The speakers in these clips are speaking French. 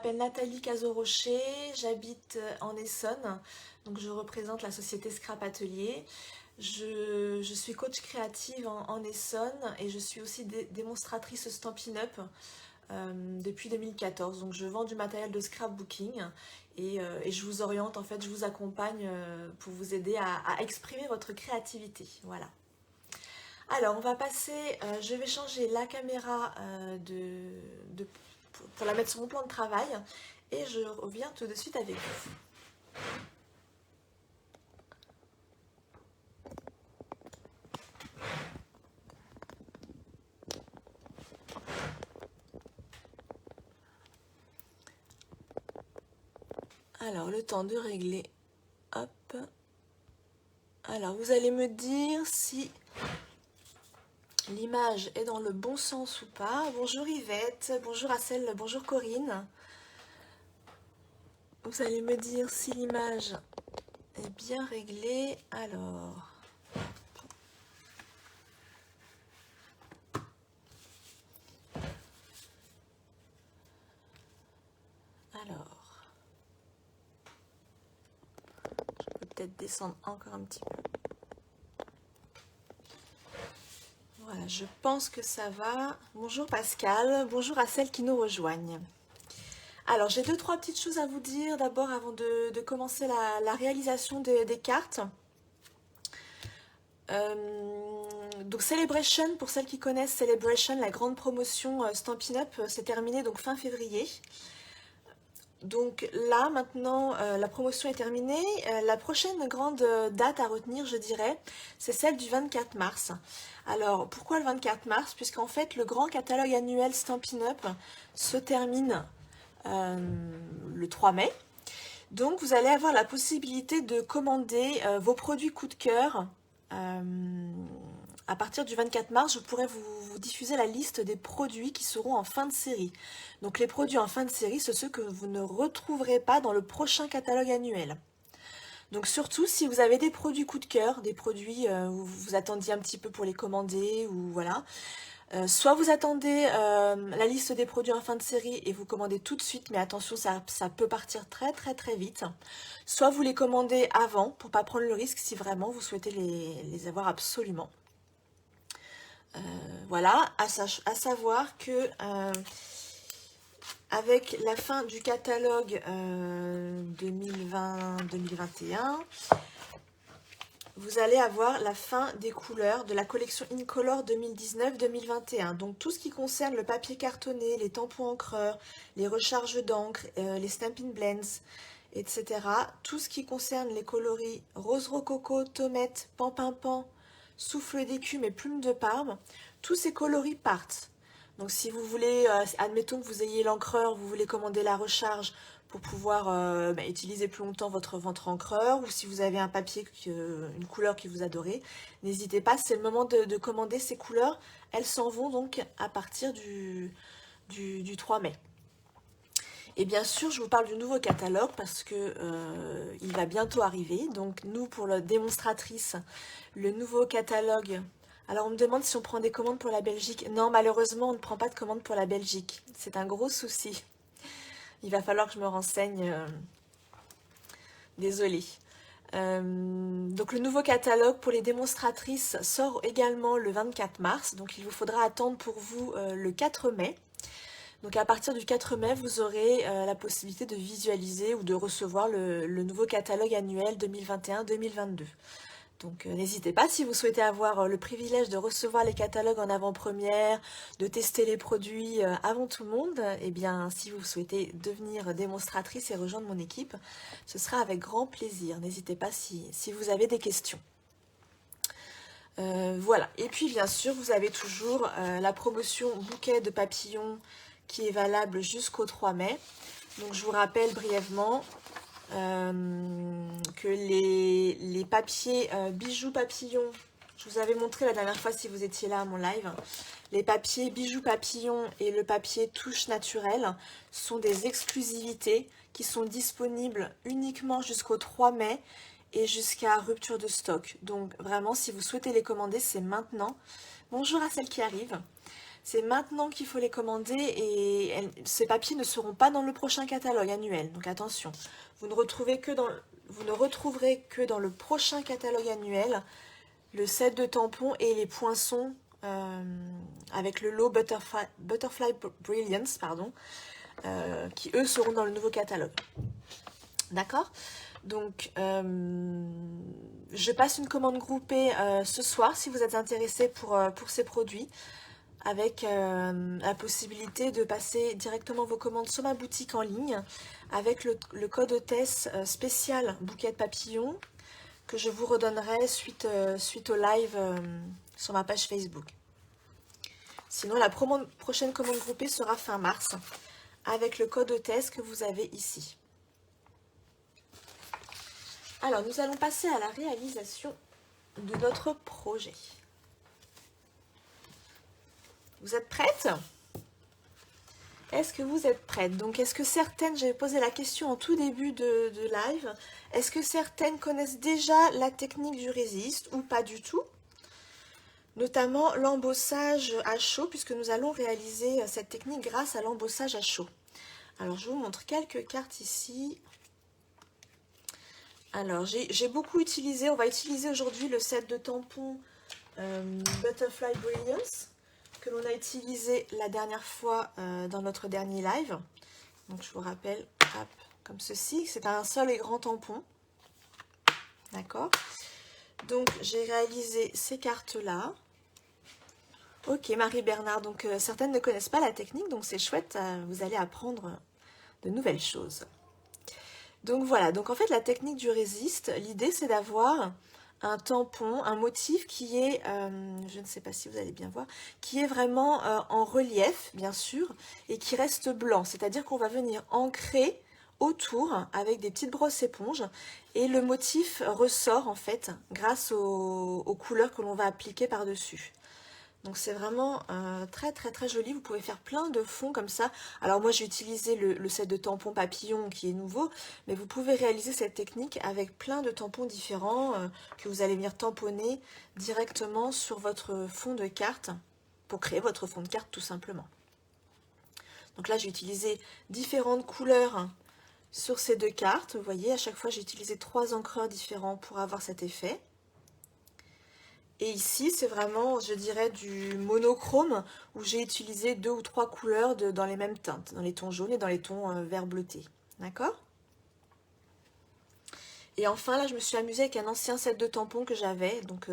m'appelle Nathalie Cazot-Rocher, j'habite en Essonne, donc je représente la société Scrap Atelier. Je suis coach créative en Essonne et je suis aussi démonstratrice Stampin' Up depuis 2014. Donc je vends du matériel de scrapbooking et je vous oriente, en fait, je vous accompagne pour vous aider à exprimer votre créativité. Voilà. Alors on va passer, je vais changer la caméra pour la mettre sur mon plan de travail et je reviens tout de suite avec vous. Alors le temps de régler, hop. Alors vous allez me dire si l'image est dans le bon sens ou pas. Bonjour Yvette, bonjour Assel, bonjour Corinne. Vous allez me dire si l'image est bien réglée. Alors, je peux peut-être descendre encore un petit peu. Voilà, je pense que ça va. Bonjour Pascal, bonjour à celles qui nous rejoignent. Alors, j'ai deux, trois petites choses à vous dire d'abord avant de commencer la réalisation des cartes. Donc Celebration, pour celles qui connaissent Celebration, la grande promotion Stampin' Up, c'est terminé donc fin février. Donc là, maintenant, la promotion est terminée. La prochaine grande date à retenir, je dirais, c'est celle du 24 mars. Alors, pourquoi le 24 mars? Puisqu'en fait, le grand catalogue annuel Stampin' Up se termine le 3 mai. Donc, vous allez avoir la possibilité de commander vos produits coup de cœur. À partir du 24 mars, je pourrai vous diffuser la liste des produits qui seront en fin de série. Donc les produits en fin de série, c'est ceux que vous ne retrouverez pas dans le prochain catalogue annuel. Donc surtout, si vous avez des produits coup de cœur, des produits où vous attendiez un petit peu pour les commander, ou voilà, soit vous attendez la liste des produits en fin de série et vous commandez tout de suite, mais attention, ça peut partir très très très vite. Soit vous les commandez avant pour ne pas prendre le risque si vraiment vous souhaitez les avoir absolument. Voilà, à savoir que avec la fin du catalogue 2020-2021, vous allez avoir la fin des couleurs de la collection Incolor 2019-2021. Donc tout ce qui concerne le papier cartonné, les tampons encreurs, les recharges d'encre, les Stampin' Blends, etc. Tout ce qui concerne les coloris rose rococo, tomate, pan, souffle d'écume et plume de Parme, tous ces coloris partent. Donc si vous voulez, admettons que vous ayez l'encreur, vous voulez commander la recharge pour pouvoir utiliser plus longtemps votre encreur, ou si vous avez un papier, une couleur que vous adorez, n'hésitez pas, c'est le moment de commander ces couleurs. Elles s'en vont donc à partir du 3 mai. Et bien sûr, je vous parle du nouveau catalogue parce que il va bientôt arriver. Donc nous, pour la démonstratrice, le nouveau catalogue. Alors on me demande si on prend des commandes pour la Belgique. Non, malheureusement, on ne prend pas de commandes pour la Belgique. C'est un gros souci. Il va falloir que je me renseigne. Désolée. Donc le nouveau catalogue pour les démonstratrices sort également le 24 mars. Donc il vous faudra attendre pour vous le 4 mai. Donc à partir du 4 mai, vous aurez la possibilité de visualiser ou de recevoir le nouveau catalogue annuel 2021-2022. Donc n'hésitez pas, si vous souhaitez avoir le privilège de recevoir les catalogues en avant-première, de tester les produits avant tout le monde, et bien si vous souhaitez devenir démonstratrice et rejoindre mon équipe, ce sera avec grand plaisir. N'hésitez pas si vous avez des questions. Voilà, et puis bien sûr, vous avez toujours la promotion bouquet de papillons qui est valable jusqu'au 3 mai. Donc je vous rappelle brièvement que les papiers bijoux papillons, je vous avais montré la dernière fois si vous étiez là à mon live, les papiers bijoux papillons et le papier touche naturelle sont des exclusivités qui sont disponibles uniquement jusqu'au 3 mai et jusqu'à rupture de stock. Donc vraiment, si vous souhaitez les commander, c'est maintenant. Bonjour à celles qui arrivent. C'est maintenant qu'il faut les commander et ces papiers ne seront pas dans le prochain catalogue annuel. Donc attention, vous ne retrouverez que dans le prochain catalogue annuel le set de tampons et les poinçons avec le lot Butterfly Brilliance, pardon, qui eux seront dans le nouveau catalogue. D'accord? Donc, je passe une commande groupée ce soir si vous êtes intéressé pour ces produits, avec la possibilité de passer directement vos commandes sur ma boutique en ligne, avec le code hôtesse spécial bouquet de papillons, que je vous redonnerai suite au live sur ma page Facebook. Sinon, la prochaine commande groupée sera fin mars, avec le code hôtesse que vous avez ici. Alors, nous allons passer à la réalisation de notre projet. Vous êtes prêtes? Est-ce que vous êtes prêtes? Donc, est-ce que certaines, j'avais posé la question en tout début de live, est-ce que certaines connaissent déjà la technique du résiste ou pas du tout? Notamment l'embossage à chaud, puisque nous allons réaliser cette technique grâce à l'embossage à chaud. Alors, je vous montre quelques cartes ici. Alors, j'ai beaucoup utilisé, on va utiliser aujourd'hui le set de tampons Butterfly Brilliance, que l'on a utilisé la dernière fois dans notre dernier live. Donc, je vous rappelle, hop, comme ceci, c'est un seul et grand tampon. D'accord? Donc, j'ai réalisé ces cartes-là. Ok, Marie-Bernard, donc certaines ne connaissent pas la technique, donc c'est chouette, vous allez apprendre de nouvelles choses. Donc voilà, donc en fait la technique du résiste, l'idée c'est d'avoir un tampon, un motif qui est, je ne sais pas si vous allez bien voir, qui est vraiment en relief bien sûr, et qui reste blanc, c'est-à-dire qu'on va venir ancrer autour avec des petites brosses éponges, et le motif ressort en fait grâce aux couleurs que l'on va appliquer par-dessus. Donc c'est vraiment très très très joli, vous pouvez faire plein de fonds comme ça. Alors moi j'ai utilisé le set de tampons papillons qui est nouveau, mais vous pouvez réaliser cette technique avec plein de tampons différents que vous allez venir tamponner directement sur votre fond de carte pour créer votre fond de carte tout simplement. Donc là j'ai utilisé différentes couleurs sur ces deux cartes, vous voyez à chaque fois j'ai utilisé 3 encreurs différents pour avoir cet effet. Et ici, c'est vraiment, je dirais, du monochrome où j'ai utilisé 2 ou 3 couleurs dans les mêmes teintes, dans les tons jaunes et dans les tons vert bleuté. D'accord? Et enfin, là, je me suis amusée avec un ancien set de tampons que j'avais. Donc,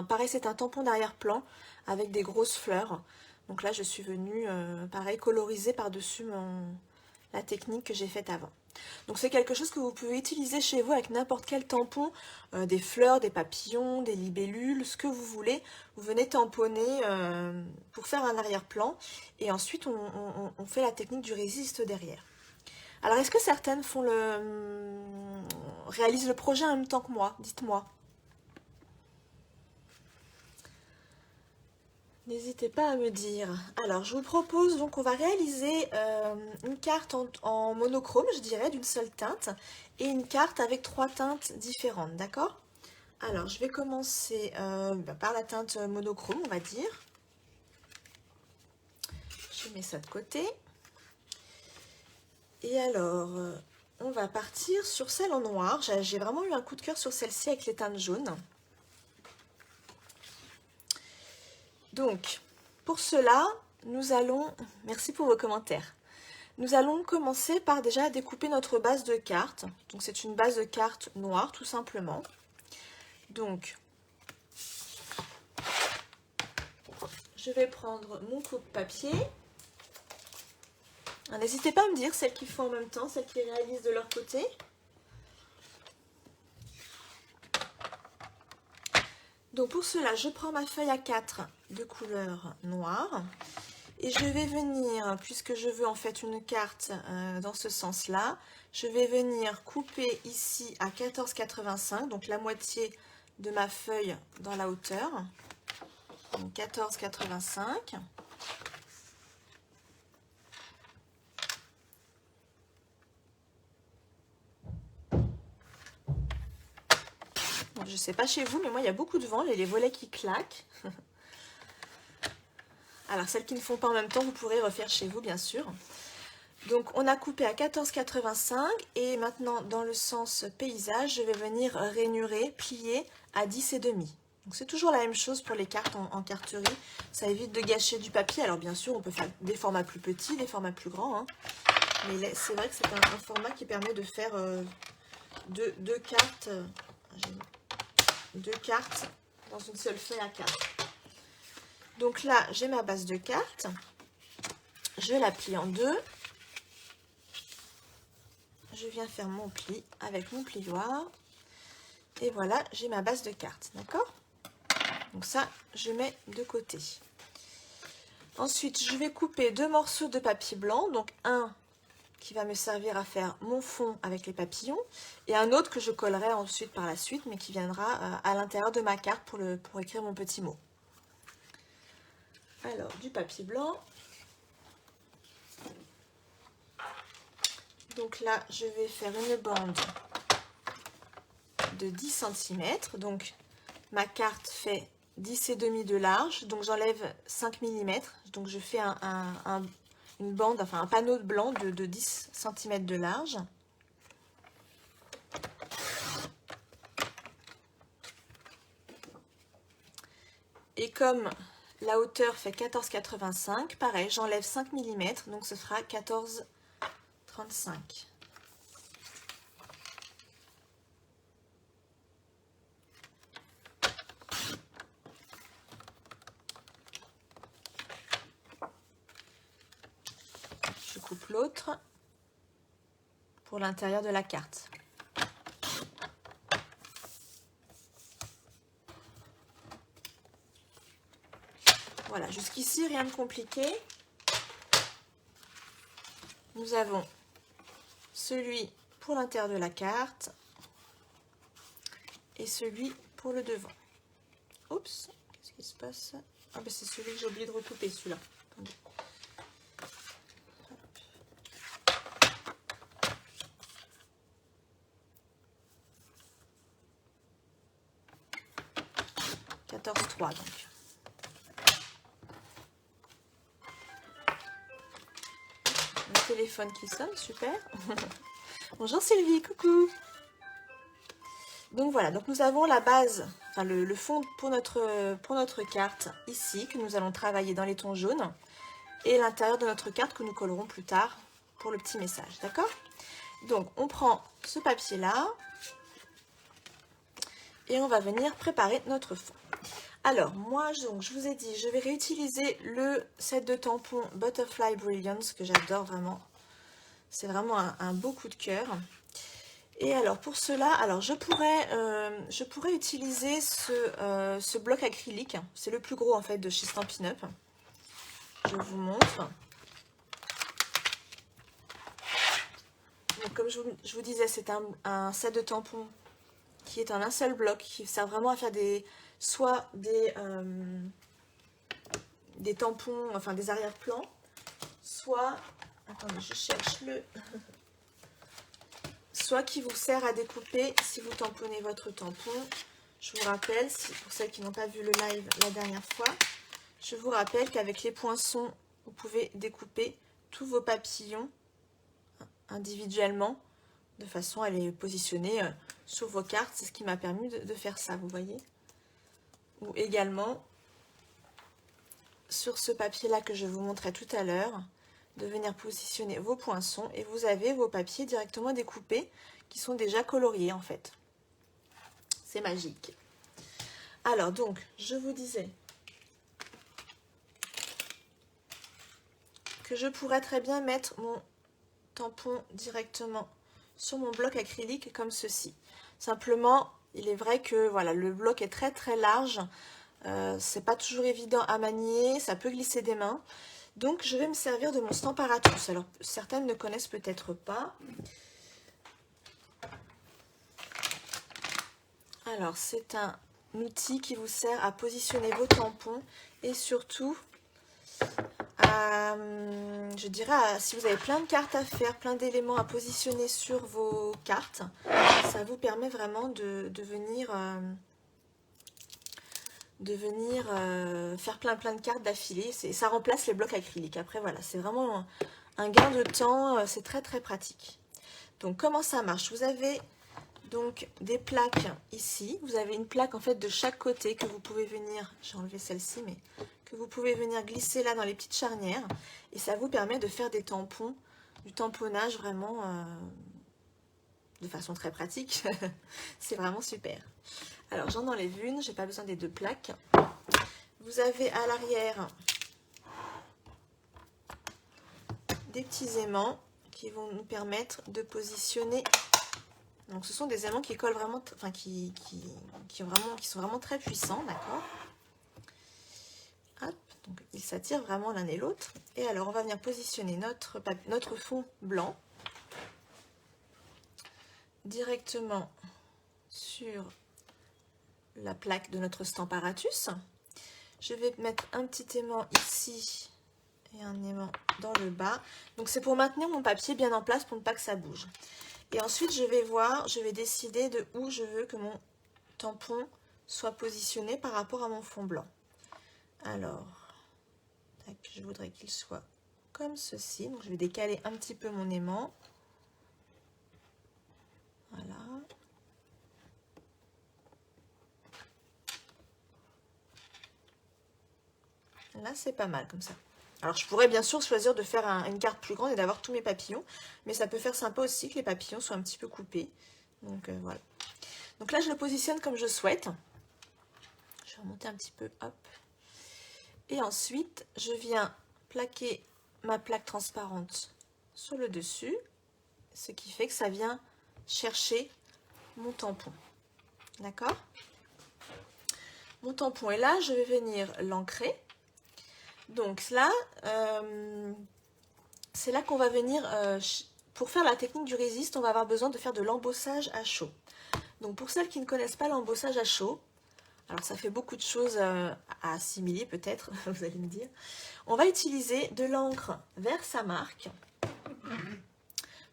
pareil, c'est un tampon d'arrière-plan avec des grosses fleurs. Donc là, je suis venue, pareil, coloriser par-dessus la technique que j'ai faite avant. Donc c'est quelque chose que vous pouvez utiliser chez vous avec n'importe quel tampon, des fleurs, des papillons, des libellules, ce que vous voulez. Vous venez tamponner pour faire un arrière-plan et ensuite on fait la technique du résiste derrière. Alors est-ce que certaines réalisent le projet en même temps que moi? Dites-moi. N'hésitez pas à me dire. Alors, je vous propose, donc on va réaliser une carte en monochrome, je dirais, d'une seule teinte, et une carte avec 3 teintes différentes, d'accord? Alors, je vais commencer par la teinte monochrome, on va dire. Je mets ça de côté. Et alors, on va partir sur celle en noir. J'ai vraiment eu un coup de cœur sur celle-ci avec les teintes jaunes. Donc, pour cela, nous allons... Merci pour vos commentaires. Nous allons commencer par déjà découper notre base de carte. Donc, c'est une base de carte noire, tout simplement. Donc, je vais prendre mon coupe-papier. N'hésitez pas à me dire celles qui font en même temps, celles qui réalisent de leur côté. Donc, pour cela, je prends ma feuille A4 de couleur noire. Et je vais venir, puisque je veux en fait une carte dans ce sens-là, je vais venir couper ici à 14,85, donc la moitié de ma feuille dans la hauteur. Donc 14,85. Je ne sais pas chez vous, mais moi il y a beaucoup de vent, j'ai les volets qui claquent. Alors, celles qui ne font pas en même temps, vous pourrez refaire chez vous, bien sûr. Donc, on a coupé à 14,85 et maintenant, dans le sens paysage, je vais venir rainurer, plier à 10,5. Donc, c'est toujours la même chose pour les cartes en carterie. Ça évite de gâcher du papier. Alors, bien sûr, on peut faire des formats plus petits, des formats plus grands. Hein. Mais c'est vrai que c'est un format qui permet de faire deux cartes dans une seule feuille à 4. Donc là, j'ai ma base de cartes. Je la plie en deux. Je viens faire mon pli avec mon plioir. Et voilà, j'ai ma base de cartes. D'accord? Donc ça, je mets de côté. Ensuite, je vais couper 2 morceaux de papier blanc. Donc un qui va me servir à faire mon fond avec les papillons. Et un autre que je collerai ensuite par la suite, mais qui viendra à l'intérieur de ma carte pour écrire mon petit mot. Alors, du papier blanc. Donc là, je vais faire une bande de 10 cm. Donc, ma carte fait 10,5 de large. Donc, j'enlève 5 mm. Donc, je fais une bande, enfin un panneau de blanc de 10 cm de large. Et comme la hauteur fait 14,85, pareil, j'enlève 5 mm. Donc, ce sera 14,35. Je coupe l'autre pour l'intérieur de la carte. Voilà, jusqu'ici, rien de compliqué. Nous avons celui pour l'intérieur de la carte et celui pour le devant. Oups, qu'est-ce qui se passe? Ah ben c'est celui que j'ai oublié de recouper, celui-là. Attendez. 14,3 donc. Le téléphone qui sonne, super. Bonjour Sylvie, coucou. Donc voilà, donc nous avons la base, enfin le fond pour notre carte ici, que nous allons travailler dans les tons jaunes, et l'intérieur de notre carte que nous collerons plus tard pour le petit message, d'accord? Donc on prend ce papier-là, et on va venir préparer notre fond. Alors, moi, je vous ai dit, je vais réutiliser le set de tampons Butterfly Brilliance, que j'adore vraiment. C'est vraiment un beau coup de cœur. Et alors, pour cela, alors je pourrais utiliser ce bloc acrylique. C'est le plus gros, en fait, de chez Stampin' Up. Je vous montre. Donc, comme je vous disais, c'est un set de tampons qui est en un seul bloc, qui sert vraiment à faire soit des tampons, enfin des arrière-plans, soit, attendez, je cherche soit qui vous sert à découper si vous tamponnez votre tampon. Je vous rappelle, pour celles qui n'ont pas vu le live la dernière fois, je vous rappelle qu'avec les poinçons, vous pouvez découper tous vos papillons individuellement, de façon à les positionner sur vos cartes. C'est ce qui m'a permis de faire ça, vous voyez. Ou également, sur ce papier-là que je vous montrais tout à l'heure, de venir positionner vos poinçons et vous avez vos papiers directement découpés qui sont déjà coloriés en fait. C'est magique. Alors donc, je vous disais que je pourrais très bien mettre mon tampon directement sur mon bloc acrylique comme ceci. Simplement, il est vrai que voilà, le bloc est très très large. C'est pas toujours évident à manier, ça peut glisser des mains. Donc je vais me servir de mon Stamparatus. Alors certaines ne connaissent peut-être pas. Alors c'est un outil qui vous sert à positionner vos tampons et surtout à, je dirais, si vous avez plein de cartes à faire, plein d'éléments à positionner sur vos cartes, ça vous permet vraiment de venir faire plein de cartes d'affilée. Ça remplace les blocs acryliques. Après voilà, c'est vraiment un gain de temps, c'est très pratique. Donc comment ça marche? Vous avez donc des plaques ici. Vous avez une plaque en fait de chaque côté que vous pouvez venir, j'ai enlevé celle-ci, mais que vous pouvez venir glisser là dans les petites charnières. Et ça vous permet de faire des tampons, du tamponnage vraiment de façon très pratique. C'est vraiment super. Alors j'en enlève une, j'ai pas besoin des deux plaques. Vous avez à l'arrière des petits aimants qui vont nous permettre de positionner. Donc ce sont des aimants qui collent vraiment, enfin qui sont vraiment très puissants, d'accord. Hop, donc ils s'attirent vraiment l'un et l'autre. Et alors on va venir positionner notre fond blanc directement sur la plaque de notre Stamparatus. Je vais mettre un petit aimant ici et un aimant dans le bas. Donc c'est pour maintenir mon papier bien en place pour ne pas que ça bouge. Et ensuite je vais décider de où je veux que mon tampon soit positionné par rapport à mon fond blanc. Alors, tac, je voudrais qu'il soit comme ceci. Donc je vais décaler un petit peu mon aimant. Voilà. Là, c'est pas mal comme ça. Alors, je pourrais bien sûr choisir de faire une carte plus grande et d'avoir tous mes papillons. Mais ça peut faire sympa aussi que les papillons soient un petit peu coupés. Donc, voilà. Donc là, je le positionne comme je souhaite. Je vais remonter un petit peu, hop. Et ensuite, je viens plaquer ma plaque transparente sur le dessus. Ce qui fait que ça vient chercher mon tampon. D'accord? Mon tampon est là, je vais venir l'ancrer. Donc là, c'est là qu'on va venir, pour faire la technique du résiste, on va avoir besoin de faire de l'embossage à chaud. Donc pour celles qui ne connaissent pas l'embossage à chaud, alors ça fait beaucoup de choses à assimiler peut-être, vous allez me dire. On va utiliser de l'encre Versamark.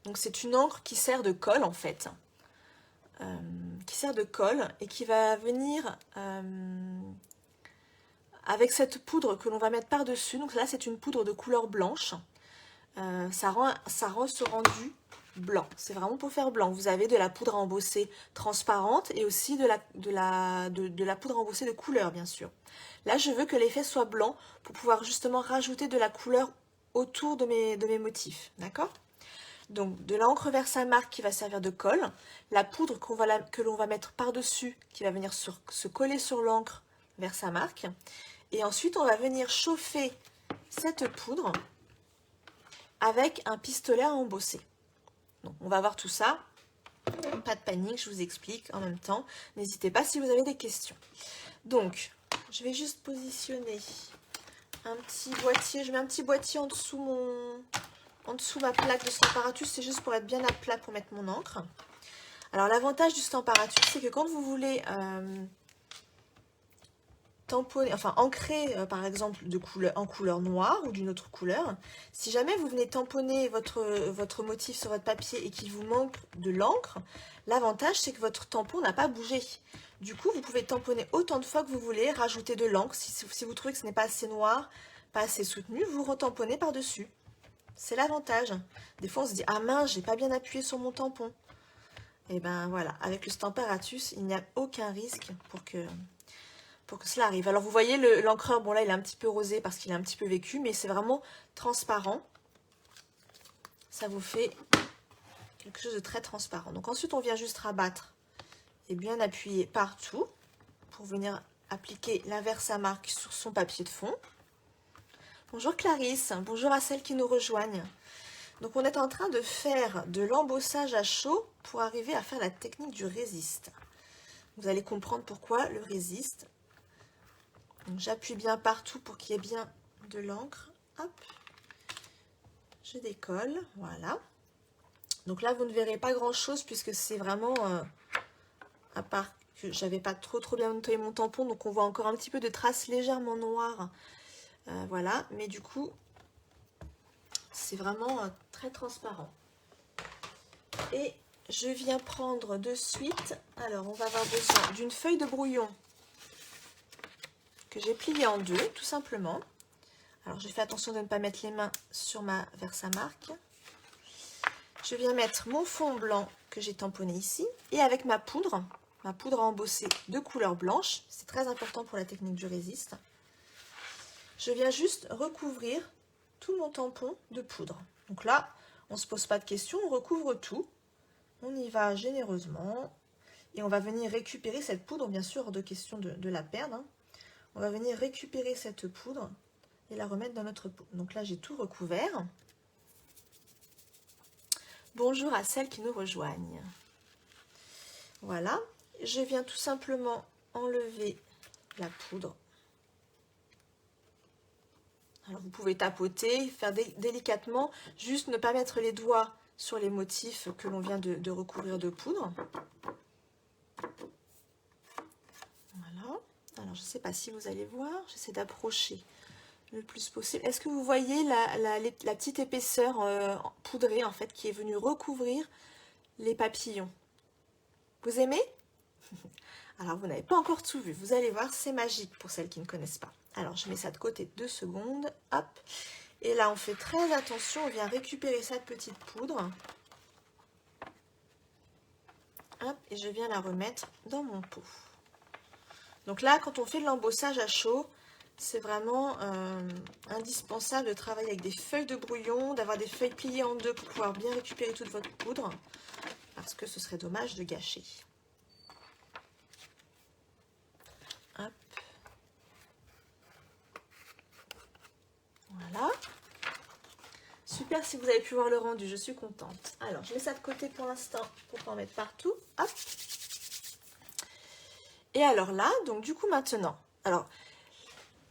Donc c'est une encre qui sert de colle en fait. Qui sert de colle et qui va venir avec cette poudre que l'on va mettre par-dessus. Donc là, c'est une poudre de couleur blanche. Ça rend ce rendu blanc. C'est vraiment pour faire blanc. Vous avez de la poudre à embosser transparente et aussi de la poudre à embosser de couleur, bien sûr. Là, je veux que l'effet soit blanc pour pouvoir justement rajouter de la couleur autour de mes motifs. D'accord ? Donc, de l'encre Versamark qui va servir de colle, la poudre que l'on va mettre par-dessus, qui va venir se coller sur l'encre Versamark. Et ensuite, on va venir chauffer cette poudre avec un pistolet à embosser. Donc, on va voir tout ça. Pas de panique, je vous explique en même temps. N'hésitez pas si vous avez des questions. Donc, je vais juste positionner un petit boîtier. Je mets un petit boîtier en dessous ma plaque de Stamparatus, c'est juste pour être bien à plat pour mettre mon encre. Alors l'avantage du Stamparatus, c'est que quand vous voulez tamponner, enfin ancrer par exemple en couleur noire ou d'une autre couleur, si jamais vous venez tamponner votre motif sur votre papier et qu'il vous manque de l'encre, l'avantage c'est que votre tampon n'a pas bougé. Du coup, vous pouvez tamponner autant de fois que vous voulez, rajouter de l'encre. Si vous trouvez que ce n'est pas assez noir, pas assez soutenu, vous retamponnez par-dessus. C'est l'avantage. Des fois, on se dit « Ah mince, j'ai pas bien appuyé sur mon tampon. » Et ben voilà, avec le Stamparatus, il n'y a aucun risque pour que cela arrive. Alors, vous voyez, l'encreur, bon là, il est un petit peu rosé parce qu'il est un petit peu vécu, mais c'est vraiment transparent. Ça vous fait quelque chose de très transparent. Donc ensuite, on vient juste rabattre et bien appuyer partout pour venir appliquer la Versamark sur son papier de fond. Bonjour Clarisse, bonjour à celles qui nous rejoignent. Donc on est en train de faire de l'embossage à chaud pour arriver à faire la technique du résiste. Vous allez comprendre pourquoi le résiste. J'appuie bien partout pour qu'il y ait bien de l'encre. Hop, je décolle, voilà. Donc là vous ne verrez pas grand chose puisque c'est vraiment, à part que j'avais pas trop bien nettoyé mon tampon, donc on voit encore un petit peu de traces légèrement noires. Voilà, mais du coup, c'est vraiment très transparent. Et je viens prendre de suite, alors on va avoir besoin d'une feuille de brouillon que j'ai plié en deux, tout simplement. Alors, j'ai fait attention de ne pas mettre les mains sur ma Versamark. Je viens mettre mon fond blanc que j'ai tamponné ici. Et avec ma poudre à embosser de couleur blanche, c'est très important pour la technique du résiste, je viens juste recouvrir tout mon tampon de poudre. Donc là, on ne se pose pas de questions, on recouvre tout. On y va généreusement. Et on va venir récupérer cette poudre, bien sûr, hors de question de la perdre. Hein. On va venir récupérer cette poudre et la remettre dans notre pot. Donc là, j'ai tout recouvert. Bonjour à celles qui nous rejoignent. Voilà. Je viens tout simplement enlever la poudre. Alors vous pouvez tapoter, faire délicatement, juste ne pas mettre les doigts sur les motifs que l'on vient de recouvrir de poudre. Voilà. Alors je ne sais pas si vous allez voir, j'essaie d'approcher le plus possible. Est-ce que vous voyez la petite épaisseur poudrée en fait qui est venue recouvrir les papillons? Vous aimez? Alors vous n'avez pas encore tout vu, vous allez voir, c'est magique pour celles qui ne connaissent pas. Alors je mets ça de côté 2 secondes, hop. Et là on fait très attention, on vient récupérer cette petite poudre. Hop, et je viens la remettre dans mon pot. Donc là, quand on fait de l'embossage à chaud, c'est vraiment indispensable de travailler avec des feuilles de brouillon, d'avoir des feuilles pliées en deux pour pouvoir bien récupérer toute votre poudre, parce que ce serait dommage de gâcher. Hop. Voilà. Super si vous avez pu voir le rendu, je suis contente. Alors, je mets ça de côté pour l'instant pour pas en mettre partout. Hop. Et alors là, donc du coup maintenant, alors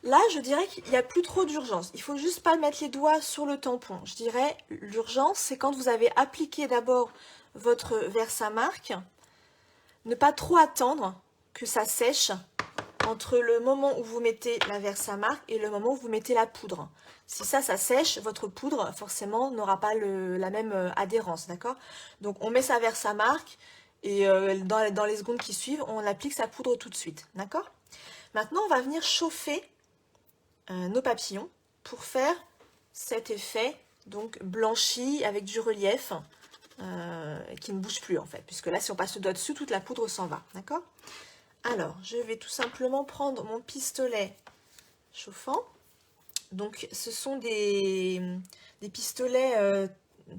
là je dirais qu'il n'y a plus trop d'urgence. Il faut juste pas mettre les doigts sur le tampon. Je dirais l'urgence c'est quand vous avez appliqué d'abord votre Versamark, ne pas trop attendre que ça sèche entre le moment où vous mettez la Versamark et le moment où vous mettez la poudre. Si ça sèche, votre poudre forcément n'aura pas la même adhérence, d'accord? Donc on met sa Versamark. Et dans les secondes qui suivent, on applique sa poudre tout de suite, d'accord? Maintenant, on va venir chauffer nos papillons pour faire cet effet donc blanchi avec du relief qui ne bouge plus en fait, puisque là, si on passe le doigt dessus, toute la poudre s'en va, d'accord? Alors, je vais tout simplement prendre mon pistolet chauffant. Donc, ce sont des pistolets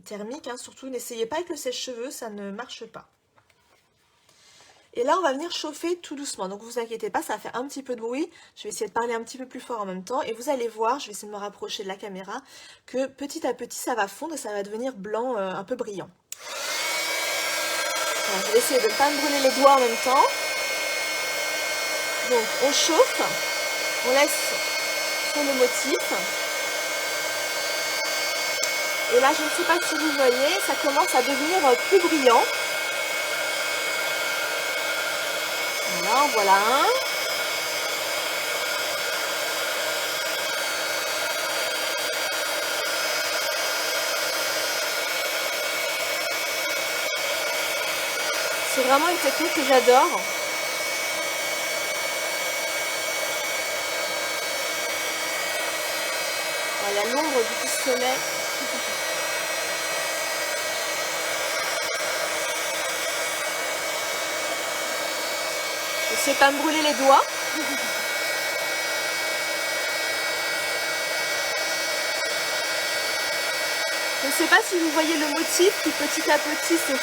thermiques, hein, surtout n'essayez pas avec le sèche-cheveux, ça ne marche pas. Et là, on va venir chauffer tout doucement. Donc, vous inquiétez pas, ça va faire un petit peu de bruit. Je vais essayer de parler un petit peu plus fort en même temps. Et vous allez voir, je vais essayer de me rapprocher de la caméra, que petit à petit, ça va fondre et ça va devenir blanc, un peu brillant. Alors, je vais essayer de ne pas me brûler les doigts en même temps. Donc, on chauffe. On laisse sur le motif. Et là, je ne sais pas si vous voyez, ça commence à devenir plus brillant. Voilà, en voilà un. C'est vraiment une technique que j'adore. Voilà l'ombre du pistolet. Je ne sais pas me brûler les doigts. Je ne sais pas si vous voyez le motif qui petit à petit se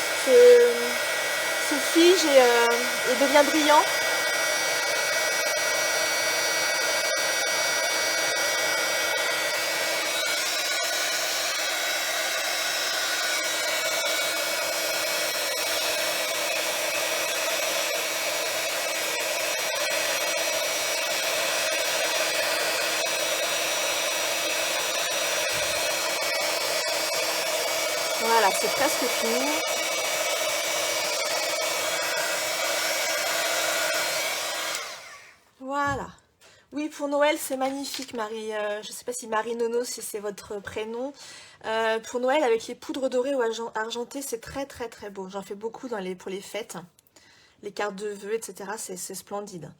fige et devient brillant. Voilà, c'est presque fini. Voilà. Oui, pour Noël, c'est magnifique, Marie. Je ne sais pas si Marie Nono, si c'est votre prénom. Pour Noël, avec les poudres dorées ou argentées, c'est très, très, très beau. J'en fais beaucoup pour les fêtes. Les cartes de vœux, etc. C'est splendide.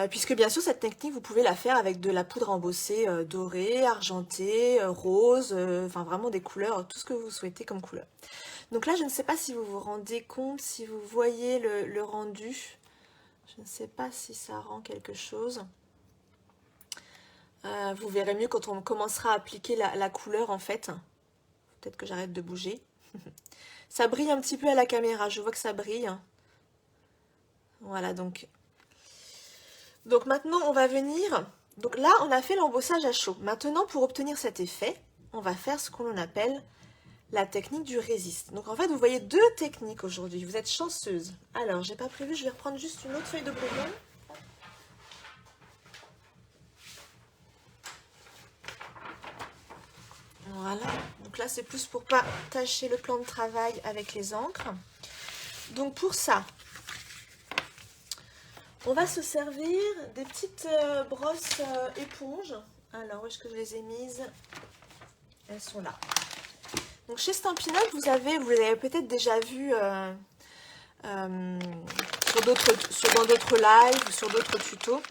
Puisque bien sûr cette technique vous pouvez la faire avec de la poudre embossée dorée, argentée, rose, enfin vraiment des couleurs, tout ce que vous souhaitez comme couleur. Donc là je ne sais pas si vous vous rendez compte, si vous voyez le rendu, je ne sais pas si ça rend quelque chose. Vous verrez mieux quand on commencera à appliquer la couleur en fait. Peut-être que j'arrête de bouger. Ça brille un petit peu à la caméra, je vois que ça brille. Voilà donc maintenant, on va venir... Donc là, on a fait l'embossage à chaud. Maintenant, pour obtenir cet effet, on va faire ce qu'on appelle la technique du résiste. Donc en fait, vous voyez deux techniques aujourd'hui. Vous êtes chanceuse. Alors, j'ai pas prévu, je vais reprendre juste une autre feuille de brouillon. Voilà. Donc là, c'est plus pour pas tacher le plan de travail avec les encres. Donc pour ça, on va se servir des petites brosses éponges. Alors, où est-ce que je les ai mises? Elles sont là. Donc chez Stampin' Up, vous avez peut-être déjà vu dans d'autres lives ou sur d'autres tutos.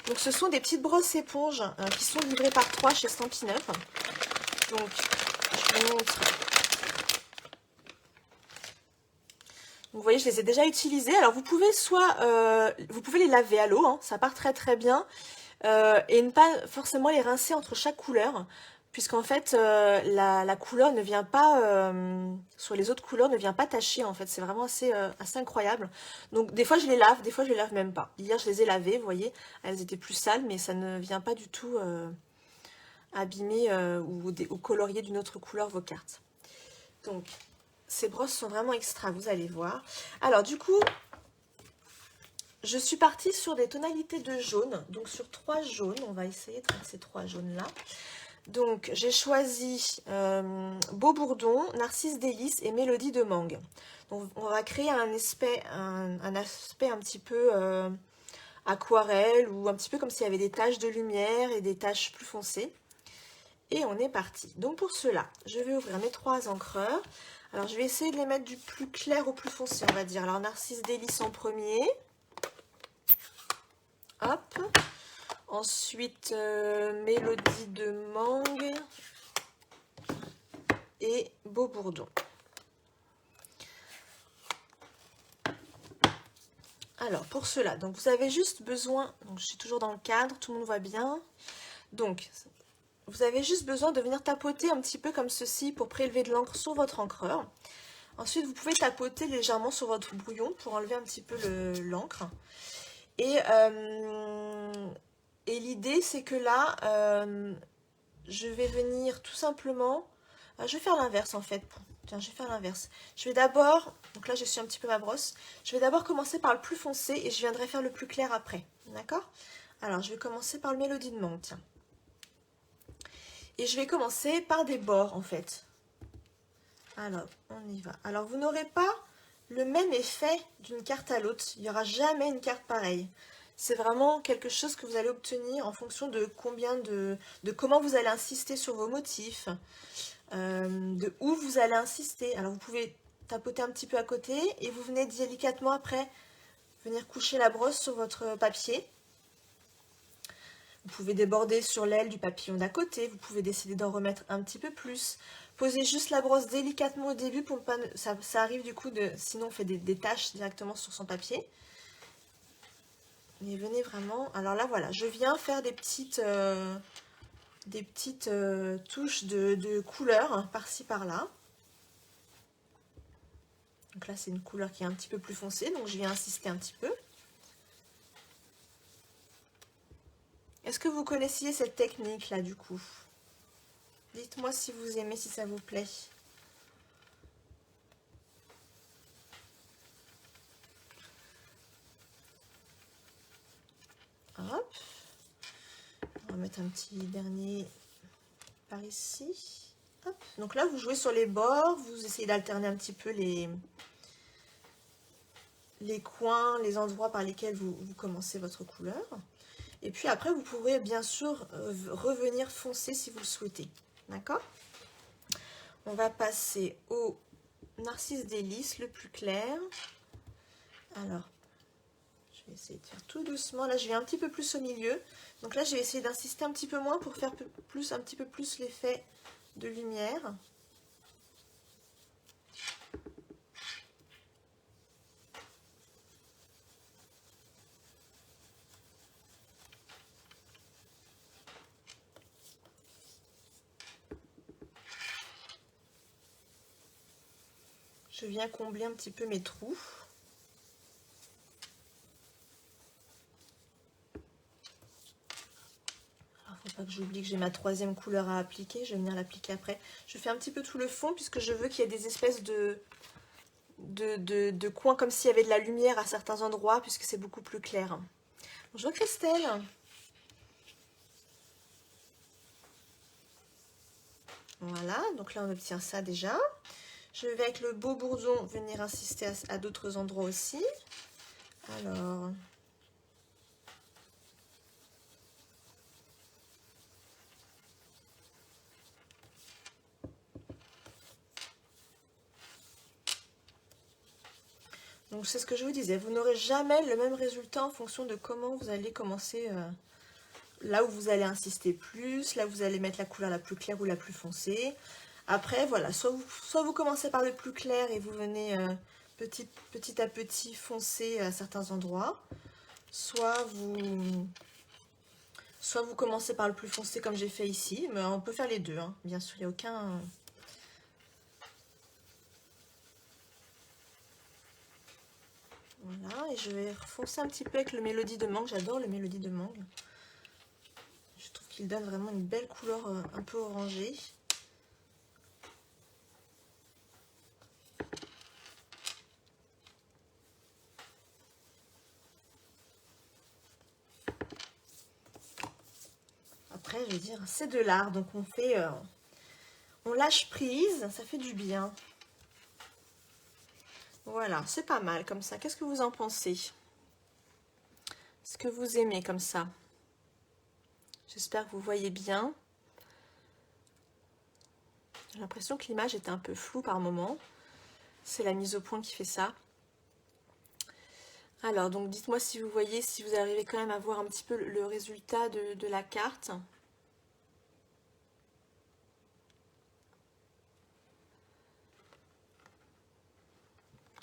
Donc ce sont des petites brosses éponges qui sont livrées par 3 chez Stampin' Up. Donc je vous montre. Vous voyez, je les ai déjà utilisées. Alors vous pouvez vous pouvez les laver à l'eau, hein, ça part très très bien. Et ne pas forcément les rincer entre chaque couleur. Puisqu'en fait, la couleur ne vient pas, sur les autres couleurs, ne vient pas tacher, en fait. C'est vraiment assez incroyable. Donc, des fois, je les lave, des fois, je les lave même pas. Hier, je les ai lavées, vous voyez. Elles étaient plus sales, mais ça ne vient pas du tout abîmer ou colorier d'une autre couleur vos cartes. Donc, ces brosses sont vraiment extra, vous allez voir. Alors, du coup, je suis partie sur des tonalités de jaune. Donc, sur 3 jaunes, on va essayer de faire ces 3 jaunes-là. Donc, j'ai choisi Beau Bourdon, Narcisse Délice et Mélodie de Mangue. Donc, on va créer un aspect un petit peu aquarelle ou un petit peu comme s'il y avait des taches de lumière et des taches plus foncées. Et on est parti. Donc, pour cela, je vais ouvrir mes 3 encreurs. Alors, je vais essayer de les mettre du plus clair au plus foncé, on va dire. Alors, Narcisse Délice en premier. Hop. Ensuite, Mélodie de Mangue et Beau Bourdon. Alors, pour cela, donc vous avez juste besoin, donc je suis toujours dans le cadre, tout le monde voit bien. Donc, vous avez juste besoin de venir tapoter un petit peu comme ceci pour prélever de l'encre sur votre encreur. Ensuite, vous pouvez tapoter légèrement sur votre brouillon pour enlever un petit peu l'encre. Et l'idée, c'est que là, je vais venir tout simplement... je vais faire l'inverse en fait. Tiens, je vais faire l'inverse. Je vais d'abord... Donc là, je suis un petit peu ma brosse. Je vais d'abord commencer par le plus foncé et je viendrai faire le plus clair après. D'accord? Alors, je vais commencer par le Mélodie de Mangue, tiens. Et je vais commencer par des bords en fait. Alors, on y va. Alors, vous n'aurez pas le même effet d'une carte à l'autre. Il n'y aura jamais une carte pareille. C'est vraiment quelque chose que vous allez obtenir en fonction de comment vous allez insister sur vos motifs, de où vous allez insister. Alors, vous pouvez tapoter un petit peu à côté et vous venez délicatement après venir coucher la brosse sur votre papier. Vous pouvez déborder sur l'aile du papillon d'à côté, vous pouvez décider d'en remettre un petit peu plus. Posez juste la brosse délicatement au début pour pas... Ça arrive du coup sinon on fait des taches directement sur son papier. Mais venez vraiment... Alors là voilà, je viens faire des petites touches de couleurs hein, par-ci par-là. Donc là c'est une couleur qui est un petit peu plus foncée, donc je viens insister un petit peu. Est-ce que vous connaissiez cette technique là du coup? Dites-moi si vous aimez, si ça vous plaît. Hop. On va mettre un petit dernier par ici. Hop. Donc là, vous jouez sur les bords, vous essayez d'alterner un petit peu les coins, les endroits par lesquels vous commencez votre couleur. Et puis après, vous pourrez bien sûr revenir foncer si vous le souhaitez. D'accord? On va passer au Narcisse Délice, le plus clair. Alors, je vais essayer de faire tout doucement. Là, je vais un petit peu plus au milieu. Donc là, je vais essayer d'insister un petit peu moins pour faire un petit peu plus l'effet de lumière. Je viens combler un petit peu mes trous. Alors, faut pas que j'oublie que j'ai ma troisième couleur à appliquer. Je vais venir l'appliquer après. Je fais un petit peu tout le fond puisque je veux qu'il y ait des espèces de coins comme s'il y avait de la lumière à certains endroits puisque c'est beaucoup plus clair. Bonjour Christelle. Voilà, donc là on obtient ça déjà. Je vais avec le beau bourdon venir insister à d'autres endroits aussi. Alors... Donc c'est ce que je vous disais, vous n'aurez jamais le même résultat en fonction de comment vous allez commencer, là où vous allez insister plus, là où vous allez mettre la couleur la plus claire ou la plus foncée. Après, voilà, soit vous commencez par le plus clair et vous venez petit à petit foncer à certains endroits, soit vous commencez par le plus foncé comme j'ai fait ici, mais on peut faire les deux, hein. Bien sûr, il n'y a aucun... Voilà, et je vais refoncer un petit peu avec le mélodie de mangue, j'adore le mélodie de mangue. Je trouve qu'il donne vraiment une belle couleur un peu orangée. Après, je veux dire, c'est de l'art, donc on fait... on lâche prise, ça fait du bien. Voilà, c'est pas mal comme ça. Qu'est-ce que vous en pensez? Est-ce que vous aimez comme ça? J'espère que vous voyez bien. J'ai l'impression que l'image est un peu floue par moment. C'est la mise au point qui fait ça. Alors, donc dites-moi si vous voyez, si vous arrivez quand même à voir un petit peu le résultat de la carte.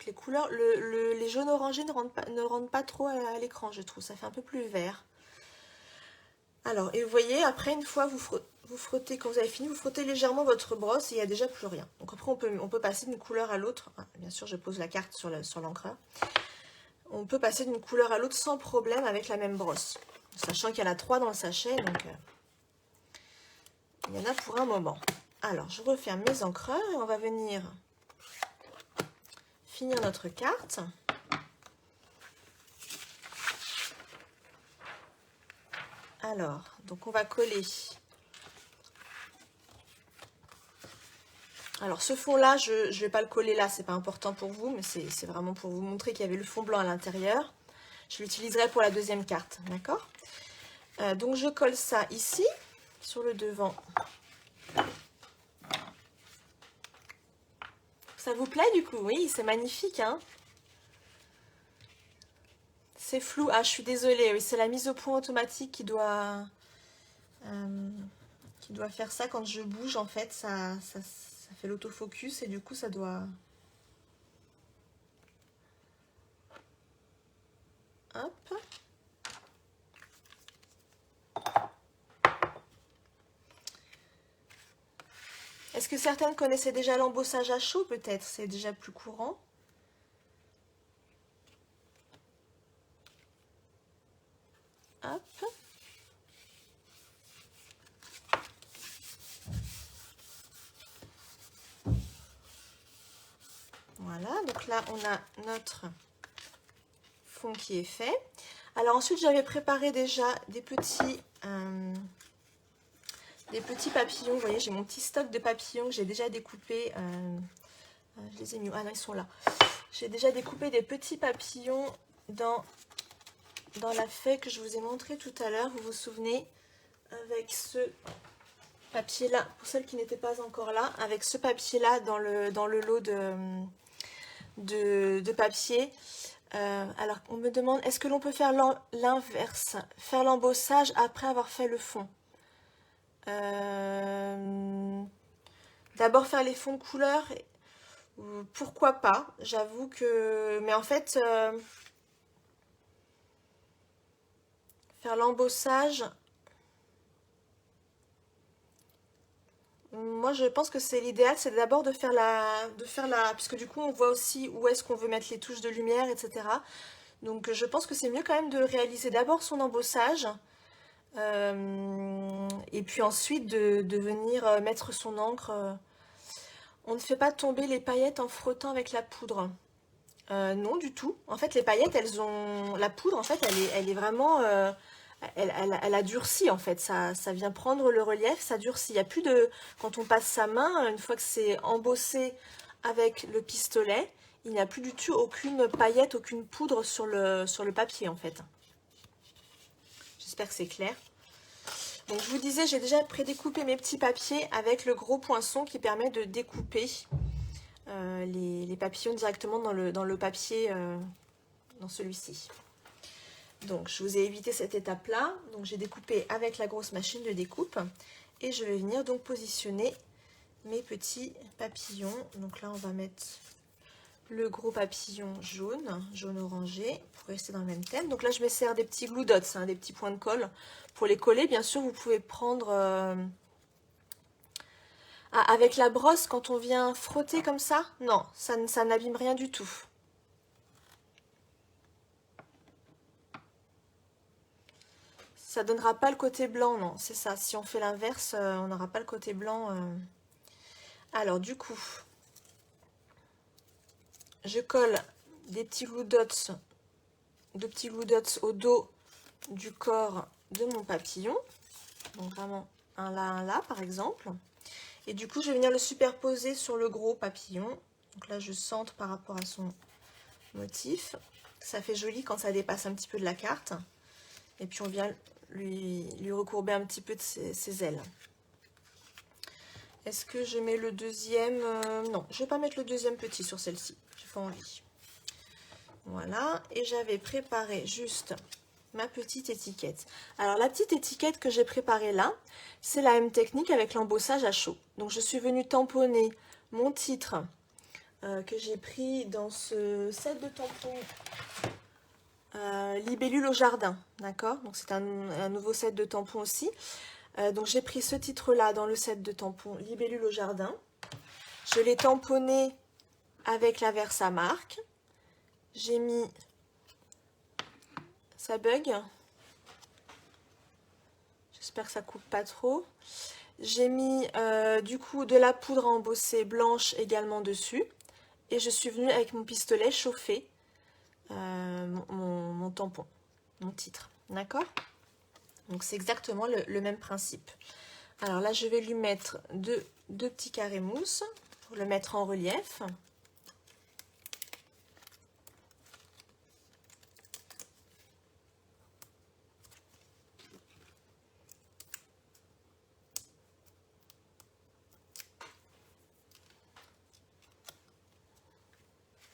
Les couleurs, les jaunes orangés ne rendent pas trop à l'écran, je trouve. Ça fait un peu plus vert. Alors, et vous voyez, après, une fois vous frottez, quand vous avez fini, vous frottez légèrement votre brosse et il n'y a déjà plus rien. Donc après, on peut passer d'une couleur à l'autre. Ah, bien sûr, je pose la carte sur l'encreur. On peut passer d'une couleur à l'autre sans problème avec la même brosse. Sachant qu'il y en a 3 dans le sachet, donc il y en a pour un moment. Alors, je referme mes encreurs et on va venir finir notre carte. Alors, donc on va coller. Alors ce fond là, je ne vais pas le coller là, c'est pas important pour vous, mais c'est vraiment pour vous montrer qu'il y avait le fond blanc à l'intérieur. Je l'utiliserai pour la deuxième carte, d'accord? Donc je colle ça ici, sur le devant. Ça vous plaît du coup? Oui, c'est magnifique, hein? C'est flou. Ah, je suis désolée, oui, c'est la mise au point automatique qui doit faire ça quand je bouge, en fait, ça fait l'autofocus et du coup ça doit... Hop. Est-ce que certaines connaissaient déjà l'embossage à chaud peut-être? C'est déjà plus courant. Hop. Voilà, donc là on a notre fond qui est fait. Alors ensuite j'avais préparé déjà des petits papillons. Vous voyez, j'ai mon petit stock de papillons que j'ai déjà découpé. Je les ai mis. Ah non, ils sont là. J'ai déjà découpé des petits papillons dans la feuille que je vous ai montré tout à l'heure. Vous vous souvenez, avec ce papier là, pour celles qui n'étaient pas encore là, avec ce papier là dans le lot de papier. Alors, on me demande, est-ce que l'on peut faire l'inverse, faire l'embossage après avoir fait le fond? D'abord faire les fonds de couleur, pourquoi pas? J'avoue que... Mais en fait, faire l'embossage, moi je pense que c'est l'idéal, c'est d'abord puisque du coup on voit aussi où est-ce qu'on veut mettre les touches de lumière, etc. Donc je pense que c'est mieux quand même de réaliser d'abord son embossage, et puis ensuite de venir mettre son encre. On ne fait pas tomber les paillettes en frottant avec la poudre. Non du tout. En fait les paillettes, la poudre en fait elle est vraiment... elle a durci en fait, ça vient prendre le relief, ça durcit. Il n'y a plus de... Quand on passe sa main, une fois que c'est embossé avec le pistolet, il n'y a plus du tout aucune paillette, aucune poudre sur le papier en fait. J'espère que c'est clair. Donc je vous disais, j'ai déjà prédécoupé mes petits papiers avec le gros poinçon qui permet de découper les papillons directement dans le papier, dans celui-ci. Donc je vous ai évité cette étape-là. Donc j'ai découpé avec la grosse machine de découpe. Et je vais venir donc positionner mes petits papillons. Donc là on va mettre le gros papillon jaune orangé, pour rester dans le même thème. Donc là je me sers des petits glue dots, hein, des petits points de colle. Pour les coller, bien sûr, vous pouvez prendre... avec la brosse, quand on vient frotter comme ça, non, ça n'abîme rien du tout. Ça donnera pas le côté blanc, non, c'est ça. Si on fait l'inverse, on n'aura pas le côté blanc. Alors du coup, je colle des petits glue dots, deux petits glue dots au dos du corps de mon papillon. Donc vraiment un là, par exemple. Et du coup, je vais venir le superposer sur le gros papillon. Donc là, je centre par rapport à son motif. Ça fait joli quand ça dépasse un petit peu de la carte. Et puis on vient lui recourber un petit peu de ses ailes. Est-ce que je mets le deuxième? Non, je ne vais pas mettre le deuxième petit sur celle-ci. J'ai pas envie. Voilà. Et j'avais préparé juste ma petite étiquette. Alors la petite étiquette que j'ai préparée là, c'est la même technique avec l'embossage à chaud. Donc je suis venue tamponner mon titre que j'ai pris dans ce set de tampons Libellule au jardin, d'accord? Donc c'est un nouveau set de tampons aussi. Donc j'ai pris ce titre-là dans le set de tampons Libellule au jardin. Je l'ai tamponné avec la Versamark. J'ai mis... Ça bug? J'espère que ça coupe pas trop. J'ai mis du coup de la poudre à embosser blanche également dessus. Et je suis venue avec mon pistolet chauffer mon tampon, mon titre. D'accord? Donc c'est exactement le même principe. Alors là, je vais lui mettre deux petits carrés mousse pour le mettre en relief.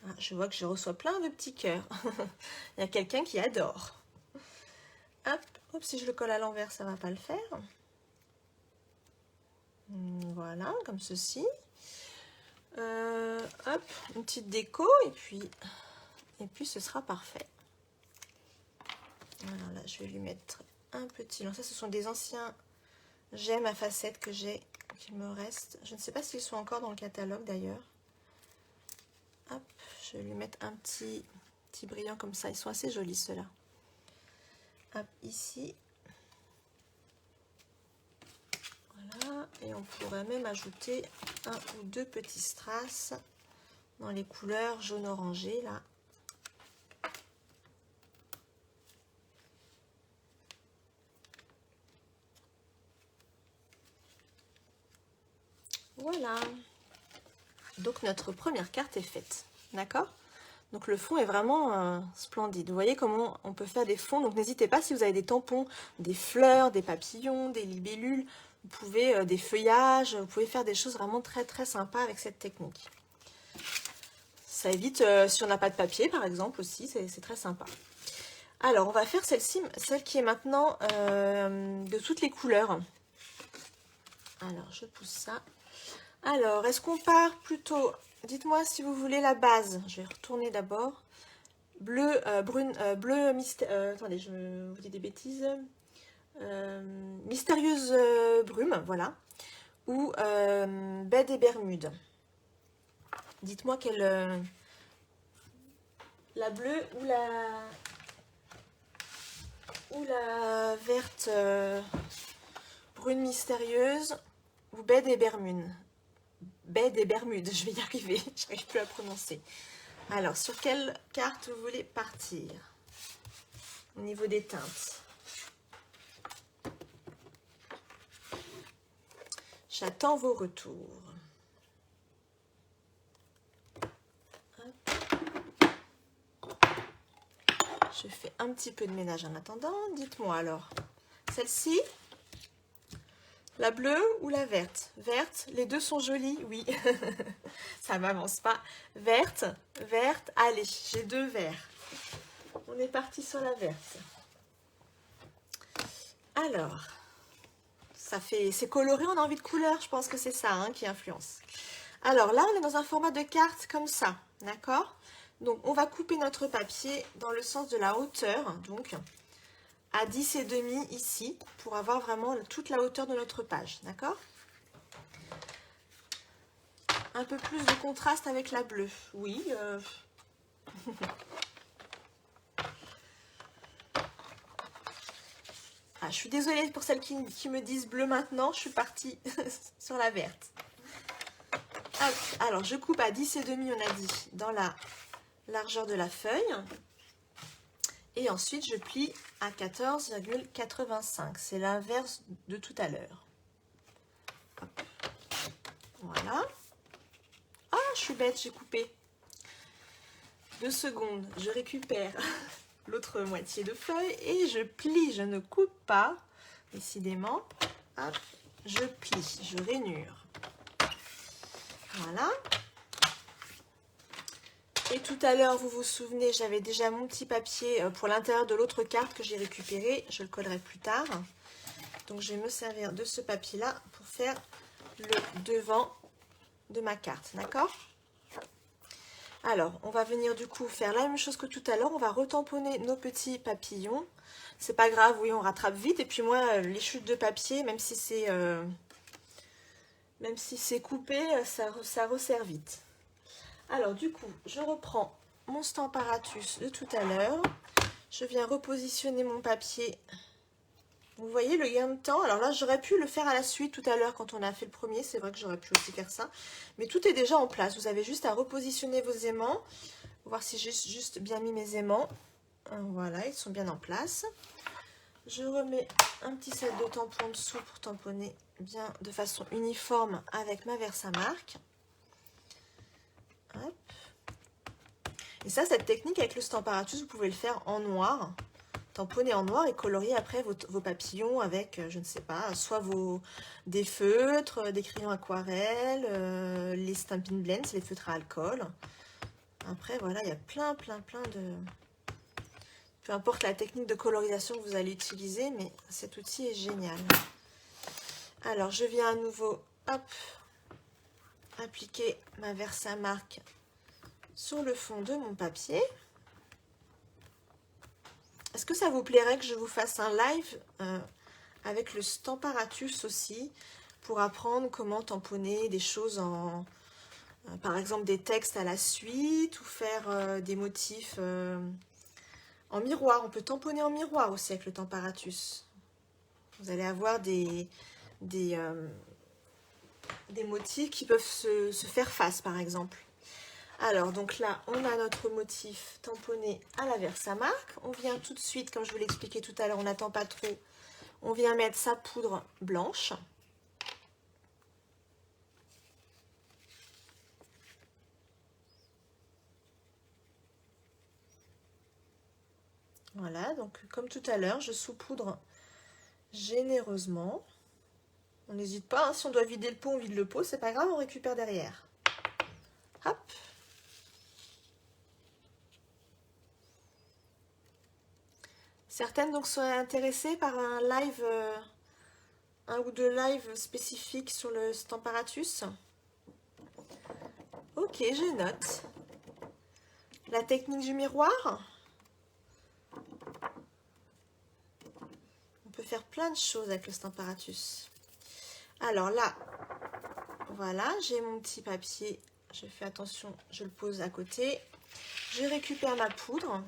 Ah, je vois que je reçois plein de petits cœurs. Il y a quelqu'un qui adore. Hop, si je le colle à l'envers, ça ne va pas le faire. Voilà, comme ceci. Hop, une petite déco et puis ce sera parfait. Alors là, je vais lui mettre un petit... Alors ça, ce sont des anciens gemmes à facettes que j'ai, qu'il me reste. Je ne sais pas s'ils sont encore dans le catalogue d'ailleurs. Hop, je vais lui mettre un petit brillant comme ça. Ils sont assez jolis ceux-là. Hop, ici. Voilà, et on pourrait même ajouter un ou deux petits strass dans les couleurs jaune-orangé là. Voilà. Donc notre première carte est faite, d'accord? Donc le fond est vraiment splendide. Vous voyez comment on peut faire des fonds. Donc n'hésitez pas, si vous avez des tampons, des fleurs, des papillons, des libellules, vous pouvez des feuillages, vous pouvez faire des choses vraiment très très sympas avec cette technique. Ça évite, si on n'a pas de papier par exemple aussi, c'est très sympa. Alors, on va faire celle-ci, celle qui est maintenant de toutes les couleurs. Alors, je pousse ça. Alors, est-ce qu'on part plutôt... Dites-moi si vous voulez la base. Je vais retourner d'abord. Bleu, brune, bleu, mystère... attendez, je vous dis des bêtises. Mystérieuse brume, voilà. Ou baie des Bermudes. Dites-moi quelle... la bleue ou la verte brune mystérieuse ou baie des Bermudes. Baie des Bermudes, je vais y arriver, j'arrive plus à prononcer. Alors, sur quelle carte vous voulez partir au niveau des teintes? J'attends vos retours. Hop. Je fais un petit peu de ménage en attendant. Dites-moi alors, celle-ci, la bleue ou la verte? Verte, les deux sont jolies, oui. Ça m'avance pas. Verte, verte, allez, j'ai deux verts. On est parti sur la verte. Alors, c'est coloré, on a envie de couleur, je pense que c'est ça qui influence. Alors là, on est dans un format de carte comme ça, d'accord? Donc, on va couper notre papier dans le sens de la hauteur, donc à 10,5 ici, pour avoir vraiment toute la hauteur de notre page, d'accord? Un peu plus de contraste avec la bleue, oui. Ah, je suis désolée pour celles qui me disent bleu maintenant, je suis partie sur la verte. Hop, alors, je coupe à 10,5, on a dit, dans la largeur de la feuille. Et ensuite, je plie à 14,85. C'est l'inverse de tout à l'heure. Voilà. Ah, je suis bête, j'ai coupé. 2 secondes, je récupère l'autre moitié de feuille et je plie. Je ne coupe pas, décidément. Hop, je plie, je rainure. Voilà. Et tout à l'heure, vous vous souvenez, j'avais déjà mon petit papier pour l'intérieur de l'autre carte que j'ai récupéré. Je le collerai plus tard. Donc, je vais me servir de ce papier-là pour faire le devant de ma carte. D'accord? Alors, on va venir du coup faire la même chose que tout à l'heure. On va retamponner nos petits papillons. C'est pas grave, oui, on rattrape vite. Et puis moi, les chutes de papier, même si c'est coupé, ça resserre vite. Alors du coup, je reprends mon Stamparatus de tout à l'heure. Je viens repositionner mon papier. Vous voyez le gain de temps. Alors là, j'aurais pu le faire à la suite tout à l'heure quand on a fait le premier. C'est vrai que j'aurais pu aussi faire ça. Mais tout est déjà en place. Vous avez juste à repositionner vos aimants. Voir si j'ai juste bien mis mes aimants. Voilà, ils sont bien en place. Je remets un petit set de tampons en dessous pour tamponner bien de façon uniforme avec ma Versamark. Hop. Et ça, cette technique avec le Stamparatus, vous pouvez le faire en noir. Tamponner en noir et colorier après vos papillons avec, je ne sais pas, soit des feutres, des crayons aquarelles, les Stampin' Blends, les feutres à alcool. Après, voilà, il y a plein de... Peu importe la technique de colorisation que vous allez utiliser, mais cet outil est génial. Alors, je viens à nouveau, hop, appliquer ma Versamark sur le fond de mon papier. Est-ce que ça vous plairait que je vous fasse un live avec le Stamparatus aussi pour apprendre comment tamponner des choses par exemple des textes à la suite ou faire des motifs en miroir? On peut tamponner en miroir aussi avec le Stamparatus. Vous allez avoir des motifs qui peuvent se faire face par exemple. Alors, donc là, on a notre motif tamponné à la Versamark. On vient tout de suite, comme je vous l'expliquais tout à l'heure, on n'attend pas trop. On vient mettre sa poudre blanche. Voilà, donc comme tout à l'heure, je saupoudre généreusement. On n'hésite pas, si on doit vider le pot, on vide le pot. C'est pas grave, on récupère derrière. Hop. Certaines donc seraient intéressées par un live, un ou deux lives spécifiques sur le Stamparatus. Ok, je note. La technique du miroir. On peut faire plein de choses avec le Stamparatus. Alors là, voilà, j'ai mon petit papier. Je fais attention, je le pose à côté. Je récupère ma poudre.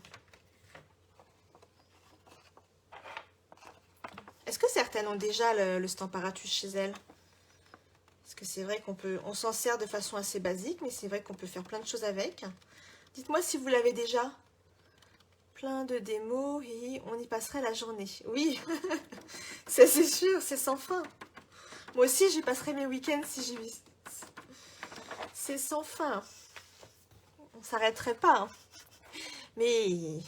Est-ce que certaines ont déjà le Stamparatus chez elles? Parce que c'est vrai on s'en sert de façon assez basique, mais c'est vrai qu'on peut faire plein de choses avec. Dites-moi si vous l'avez déjà. Plein de démos et on y passerait la journée. Oui, c'est sûr, c'est sans fin. Moi aussi, j'y passerai mes week-ends si j'y vis. C'est sans fin. On s'arrêterait pas. Hein. Mais...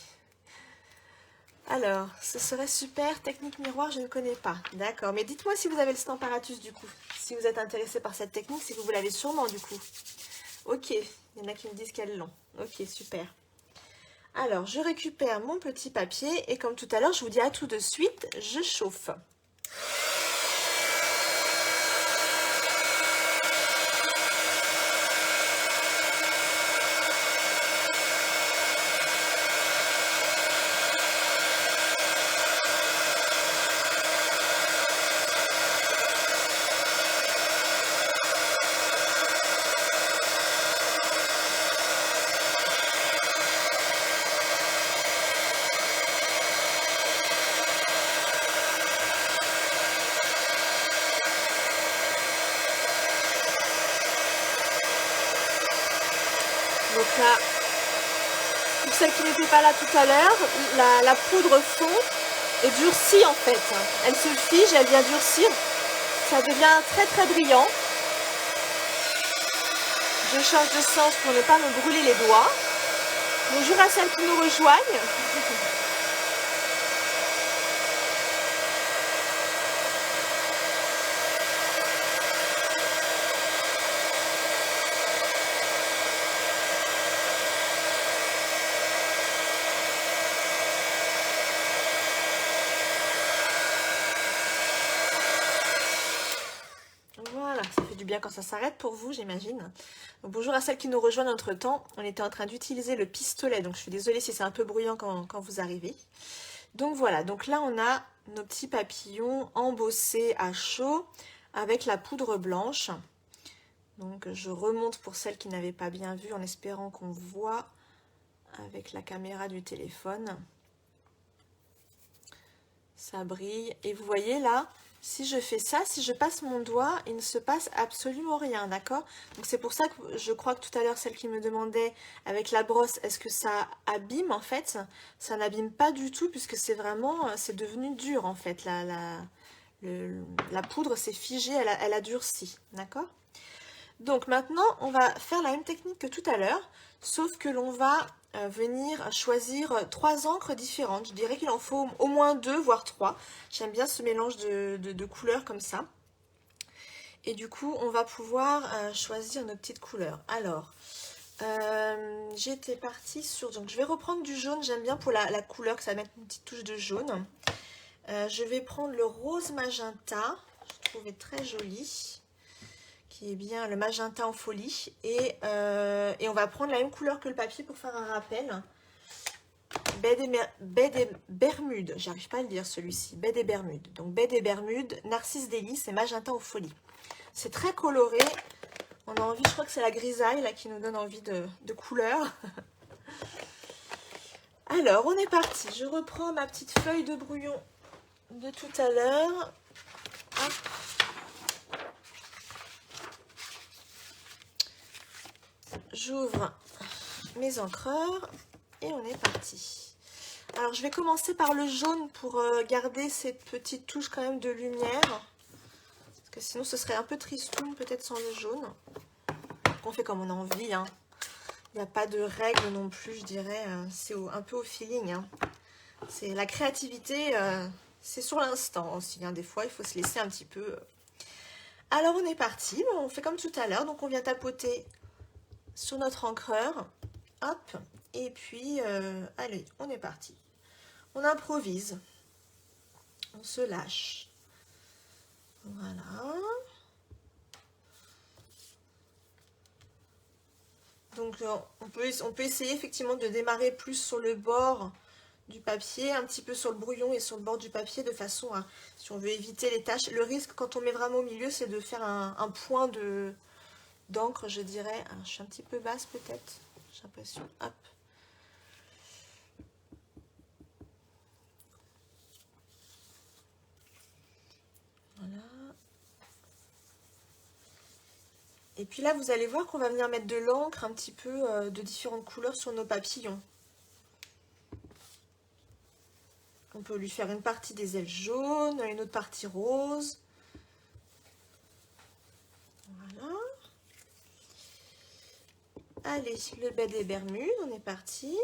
Alors, ce serait super. Technique miroir, je ne connais pas. D'accord. Mais dites-moi si vous avez le Stamparatus du coup. Si vous êtes intéressé par cette technique, c'est que vous l'avez sûrement du coup. Ok. Il y en a qui me disent qu'elles l'ont. Ok, super. Alors, je récupère mon petit papier et comme tout à l'heure, je vous dis à tout de suite, je chauffe. Donc là, pour celles qui n'étaient pas là tout à l'heure, la poudre fond et durcit en fait. Elle se fige, elle vient durcir. Ça devient très très brillant. Je change de sens pour ne pas me brûler les doigts. Bonjour à celles qui nous rejoignent. Voilà, ça fait du bien quand ça s'arrête pour vous, j'imagine. Bonjour à celles qui nous rejoignent entre temps. On était en train d'utiliser le pistolet, donc je suis désolée si c'est un peu bruyant quand vous arrivez. Donc voilà, donc là on a nos petits papillons embossés à chaud avec la poudre blanche. Donc je remonte pour celles qui n'avaient pas bien vu en espérant qu'on voit avec la caméra du téléphone. Ça brille. Et vous voyez là, si je fais ça, si je passe mon doigt, il ne se passe absolument rien, d'accord? Donc c'est pour ça que je crois que tout à l'heure, celle qui me demandait avec la brosse, est-ce que ça abîme en fait? Ça n'abîme pas du tout puisque c'est vraiment, c'est devenu dur en fait. La poudre s'est figée, elle a durci, d'accord? Donc maintenant, on va faire la même technique que tout à l'heure, sauf que l'on va venir choisir 3 encres différentes. Je dirais qu'il en faut au moins 2, voire 3. J'aime bien ce mélange de couleurs comme ça. Et du coup, on va pouvoir choisir nos petites couleurs. Alors, j'étais partie sur... Donc, je vais reprendre du jaune. J'aime bien pour la couleur que ça mette une petite touche de jaune. Je vais prendre le rose magenta. Je trouvais très joli. Qui est bien le magenta en folie. Et on va prendre la même couleur que le papier pour faire un rappel. Baie des Bermudes. J'arrive pas à le dire celui-ci. Baie des Bermudes. Donc baie des Bermudes, Narcisse délice et magenta en folie. C'est très coloré. On a envie, je crois que c'est la grisaille là qui nous donne envie de couleur. Alors, on est parti. Je reprends ma petite feuille de brouillon de tout à l'heure. Hop. J'ouvre mes encreurs et on est parti. Alors, je vais commencer par le jaune pour garder ces petites touches quand même de lumière. Parce que sinon, ce serait un peu tristoun peut-être sans le jaune. On fait comme on a envie. Hein. Il n'y a pas de règles non plus, je dirais. C'est un peu au feeling. Hein. C'est la créativité, c'est sur l'instant aussi. Hein. Des fois, il faut se laisser un petit peu. Alors, on est parti. On fait comme tout à l'heure. Donc, on vient tapoter sur notre encreur. Hop. Et puis, allez, on est parti. On improvise. On se lâche. Voilà. Donc on peut essayer effectivement de démarrer plus sur le bord du papier, un petit peu sur le brouillon et sur le bord du papier de façon à, si on veut éviter les taches. Le risque quand on met vraiment au milieu, c'est de faire un point d'encre, je dirais. Alors, je suis un petit peu basse peut-être, j'ai l'impression. Hop. Voilà. Et puis là, vous allez voir qu'on va venir mettre de l'encre un petit peu de différentes couleurs sur nos papillons. On peut lui faire une partie des ailes jaunes, une autre partie rose. Voilà. Allez, le bec des Bermudes, on est parti.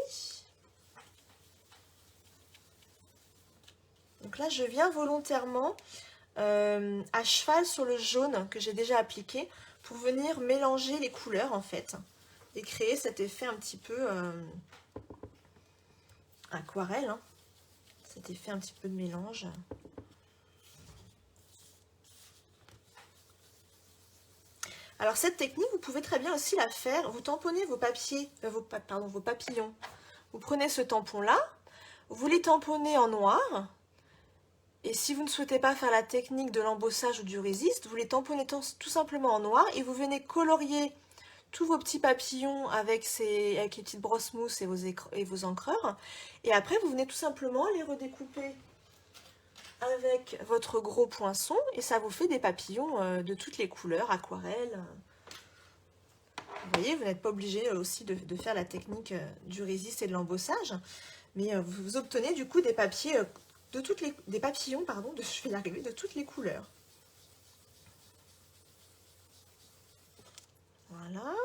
Donc là, je viens volontairement à cheval sur le jaune que j'ai déjà appliqué pour venir mélanger les couleurs en fait et créer cet effet un petit peu aquarelle, hein. Cet effet un petit peu de mélange. Alors cette technique, vous pouvez très bien aussi la faire. Vous tamponnez vos papiers, vos papillons. Vous prenez ce tampon-là, vous les tamponnez en noir. Et si vous ne souhaitez pas faire la technique de l'embossage ou du résiste, vous les tamponnez tout simplement en noir et vous venez colorier tous vos petits papillons avec les petites brosses mousse et vos encreurs. Et après, vous venez tout simplement les redécouper avec votre gros poinçon et ça vous fait des papillons de toutes les couleurs, aquarelle. Vous voyez, vous n'êtes pas obligé aussi de faire la technique du résiste et de l'embossage, mais vous obtenez du coup des papiers des papillons, pardon, je vais y arriver, de toutes les couleurs. Voilà.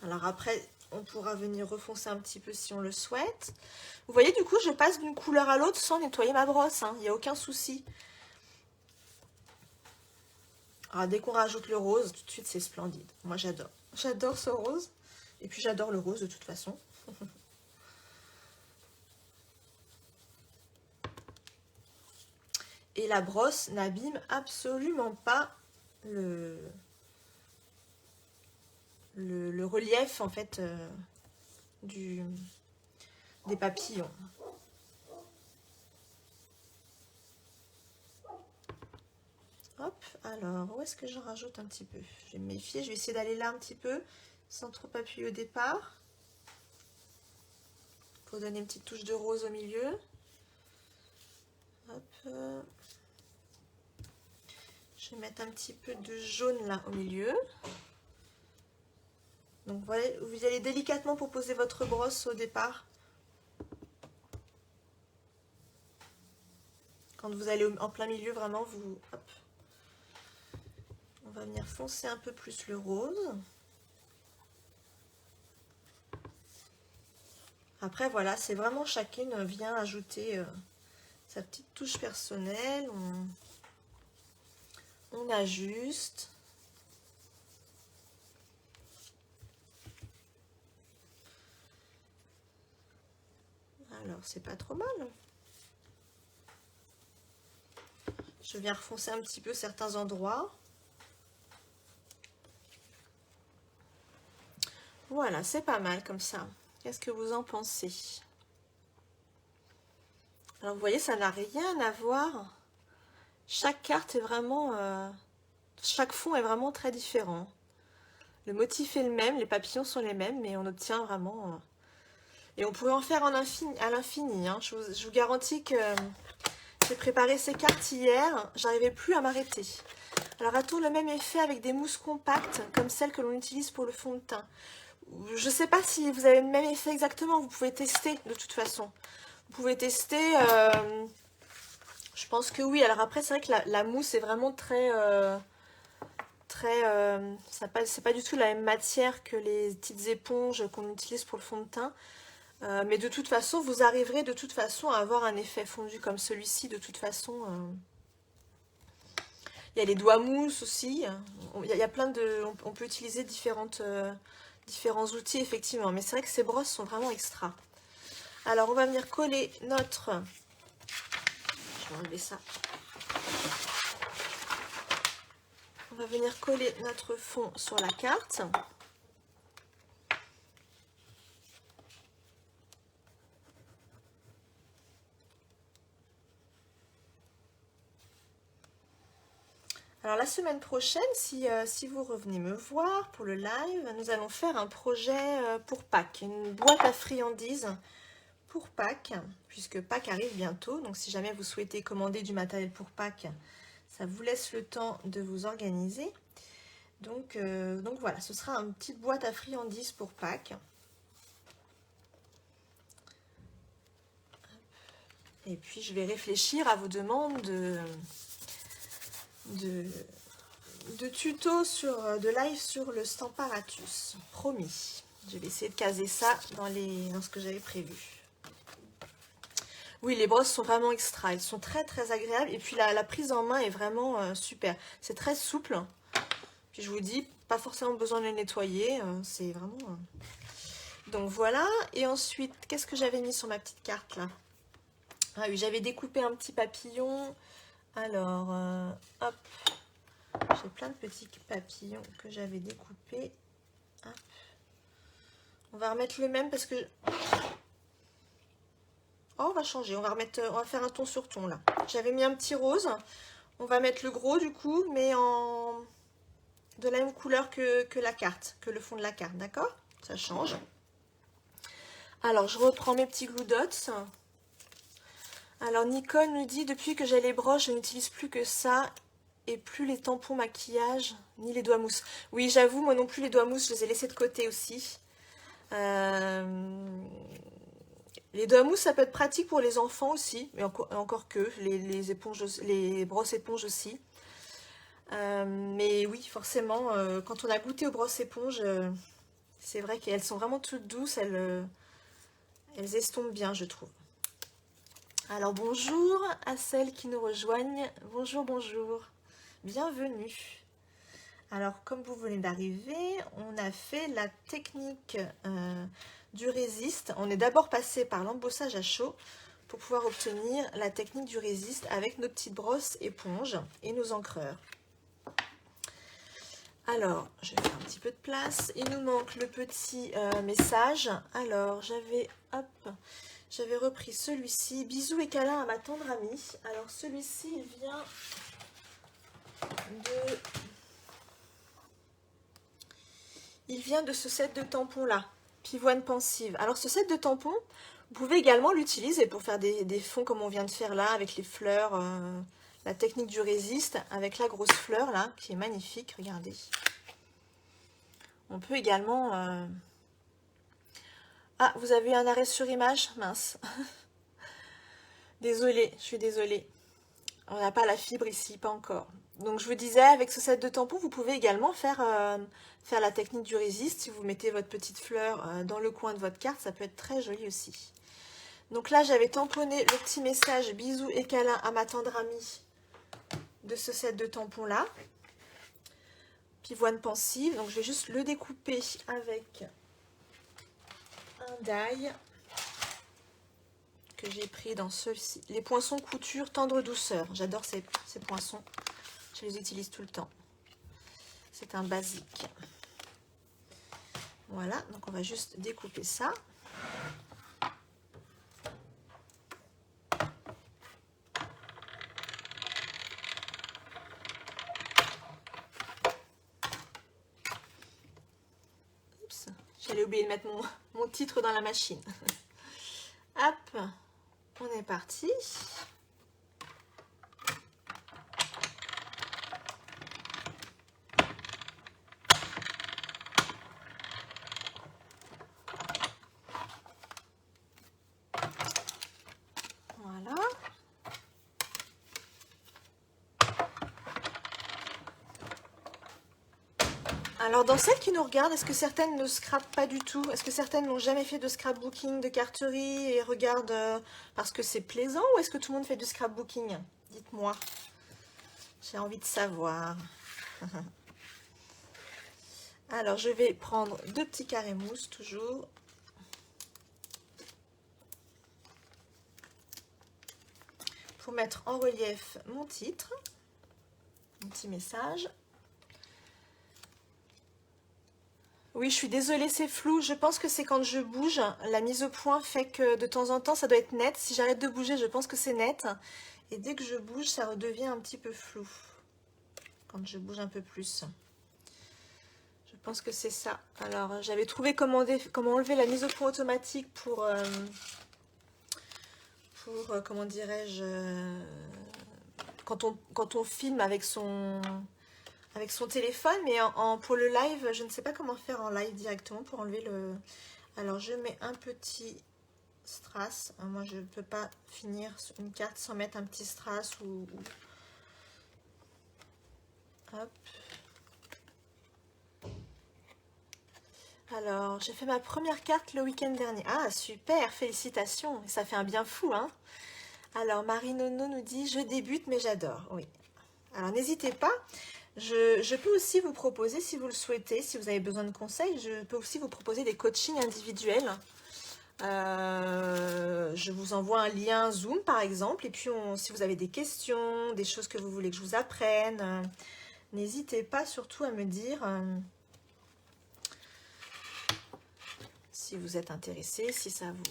Alors après, on pourra venir refoncer un petit peu si on le souhaite. Vous voyez, du coup, je passe d'une couleur à l'autre sans nettoyer ma brosse, hein, il n'y a aucun souci. Alors dès qu'on rajoute le rose, tout de suite, c'est splendide. Moi, j'adore. J'adore ce rose. Et puis, j'adore le rose de toute façon. Et la brosse n'abîme absolument pas le relief en fait des papillons. Hop, alors où est-ce que je rajoute un petit peu? Je vais me méfier, je vais essayer d'aller là un petit peu sans trop appuyer au départ pour donner une petite touche de rose au milieu. Hop. Je vais mettre un petit peu de jaune là au milieu. Donc voilà, vous allez délicatement pour poser votre brosse au départ. Quand vous allez en plein milieu, vraiment, hop. On va venir foncer un peu plus le rose. Après, voilà, c'est vraiment chacune vient ajouter sa petite touche personnelle. On ajuste. Alors, c'est pas trop mal. Je viens refoncer un petit peu certains endroits. Voilà, c'est pas mal comme ça. Qu'est-ce que vous en pensez? Alors, vous voyez, ça n'a rien à voir. Chaque carte est vraiment... chaque fond est vraiment très différent. Le motif est le même, les papillons sont les mêmes, mais on obtient vraiment... et on pourrait en faire à l'infini. Hein. Je vous garantis que j'ai préparé ces cartes hier, j'arrivais plus à m'arrêter. Alors, a-t-on le même effet avec des mousses compactes, comme celles que l'on utilise pour le fond de teint? Je ne sais pas si vous avez le même effet exactement, vous pouvez tester de toute façon. Vous pouvez tester, je pense que oui. Alors après, c'est vrai que la mousse est vraiment c'est pas du tout la même matière que les petites éponges qu'on utilise pour le fond de teint. Mais de toute façon, vous arriverez de toute façon à avoir un effet fondu comme celui-ci. De toute façon, il y a les doigts mousse aussi. Il y a plein de, on peut utiliser différentes différents outils, effectivement. Mais c'est vrai que ces brosses sont vraiment extra. Alors, on va venir coller notre... Je vais enlever ça. On va venir coller notre fond sur la carte. Alors la semaine prochaine, si vous revenez me voir pour le live, nous allons faire un projet pour Pâques, une boîte à friandises pour Pâques, puisque Pâques arrive bientôt. Donc si jamais vous souhaitez commander du matériel pour Pâques, ça vous laisse le temps de vous organiser. Donc voilà, ce sera une petite boîte à friandises pour Pâques. Et puis je vais réfléchir à vos demandes de tutos de live sur le Stamparatus, promis. Je vais essayer de caser ça dans ce que j'avais prévu. Oui, les brosses sont vraiment extra, elles sont très très agréables et puis la prise en main est vraiment super. C'est très souple, puis je vous dis, pas forcément besoin de les nettoyer, c'est vraiment... Donc voilà, et ensuite, qu'est-ce que j'avais mis sur ma petite carte là? Ah oui, j'avais découpé un petit papillon. Alors, hop, j'ai plein de petits papillons que j'avais découpés. Hop. On va remettre le même parce que... Oh, on va changer, on va faire un ton sur ton là. J'avais mis un petit rose. On va mettre le gros du coup, mais de la même couleur que la carte, que le fond de la carte, d'accord? Ça change. Alors, je reprends mes petits glue dots. Alors, Nicole nous dit, depuis que j'ai les broches, je n'utilise plus que ça. Et plus les tampons maquillage, ni les doigts mousse. Oui, j'avoue, moi non plus, les doigts mousse, je les ai laissés de côté aussi. Les doigts mousse, ça peut être pratique pour les enfants aussi. Mais encore que, les éponges, les brosses éponges aussi. Mais oui, forcément, quand on a goûté aux brosses éponges, c'est vrai qu'elles sont vraiment toutes douces. Elles estompent bien, je trouve. Alors, bonjour à celles qui nous rejoignent. Bonjour, bonjour. Bienvenue. Alors, comme vous venez d'arriver, on a fait la technique du résiste. On est d'abord passé par l'embossage à chaud pour pouvoir obtenir la technique du résiste avec nos petites brosses éponges et nos encreurs. Alors, je vais faire un petit peu de place. Il nous manque le petit message. Alors, j'avais repris celui-ci. Bisous et câlins à ma tendre amie. Alors, celui-ci, il vient de ce set de tampons là, pivoine pensive. Alors ce set de tampons, vous pouvez également l'utiliser pour faire des fonds comme on vient de faire là, avec les fleurs, la technique du résiste, avec la grosse fleur là, qui est magnifique, regardez. On peut également... Ah, vous avez eu un arrêt sur image? Mince. Désolée, je suis désolée. On n'a pas la fibre ici, pas encore. Donc je vous disais, avec ce set de tampons, vous pouvez également faire la technique du résiste. Si vous mettez votre petite fleur dans le coin de votre carte, ça peut être très joli aussi. Donc là, j'avais tamponné le petit message bisous et câlins à ma tendre amie de ce set de tampons là. Pivoine pensive. Donc je vais juste le découper avec un die que j'ai pris dans ceux-ci. Les poinçons couture tendre douceur. J'adore ces poinçons. Je les utilise tout le temps. C'est un basique. Voilà, donc on va juste découper ça. Oups, j'allais oublier de mettre mon titre dans la machine. Hop, on est parti. Voilà. Alors dans celles qui nous regardent, est-ce que certaines ne scrapent pas du tout? Est-ce que certaines n'ont jamais fait de scrapbooking, de carterie et regardent parce que c'est plaisant, ou est-ce que tout le monde fait du scrapbooking? Dites-moi. J'ai envie de savoir. Alors, je vais prendre 2 petits carrés mousse, toujours. Pour mettre en relief mon titre, mon petit message. Oui, je suis désolée, c'est flou. Je pense que c'est quand je bouge. La mise au point fait que de temps en temps, ça doit être net. Si j'arrête de bouger, je pense que c'est net. Et dès que je bouge, ça redevient un petit peu flou. Quand je bouge un peu plus. Je pense que c'est ça. Alors, j'avais trouvé comment enlever la mise au point automatique pour comment dirais-je, quand on filme avec son téléphone, mais pour le live, je ne sais pas comment faire en live directement pour enlever le... Alors, je mets un petit strass. Moi, je ne peux pas finir une carte sans mettre un petit strass ou... Hop. Alors, j'ai fait ma première carte le week-end dernier. Ah, super, félicitations. Ça fait un bien fou, hein. Alors, Marie-Nono nous dit « Je débute, mais j'adore ». Oui. Alors, n'hésitez pas. Je peux aussi vous proposer, si vous le souhaitez, si vous avez besoin de conseils, je peux aussi vous proposer des coachings individuels. Je vous envoie un lien Zoom, par exemple. Et puis, si vous avez des questions, des choses que vous voulez que je vous apprenne, n'hésitez pas surtout à me dire... si vous êtes intéressé, si ça vous...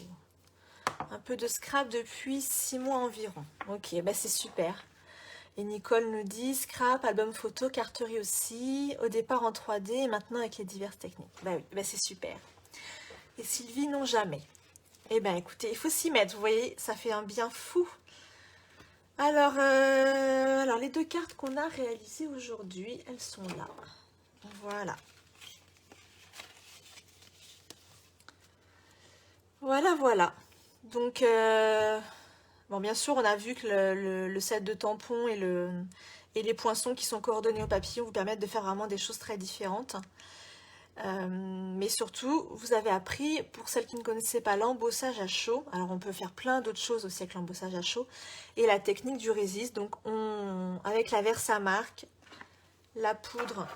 Un peu de scrap depuis 6 mois environ. Ok, bah c'est super. Et Nicole nous dit scrap, album photo, carterie aussi. Au départ en 3D et maintenant avec les diverses techniques. Bah oui, bah c'est super. Et Sylvie, non jamais. Eh ben écoutez, il faut s'y mettre. Vous voyez, ça fait un bien fou. Alors les 2 cartes qu'on a réalisées aujourd'hui, elles sont là. Voilà. Voilà. Donc, bon, bien sûr, on a vu que le set de tampons et les poinçons qui sont coordonnés au papillon vous permettent de faire vraiment des choses très différentes. Mais surtout, vous avez appris, pour celles qui ne connaissaient pas, l'embossage à chaud. Alors, on peut faire plein d'autres choses aussi avec l'embossage à chaud. Et la technique du résist. Donc, avec la Versamark, la poudre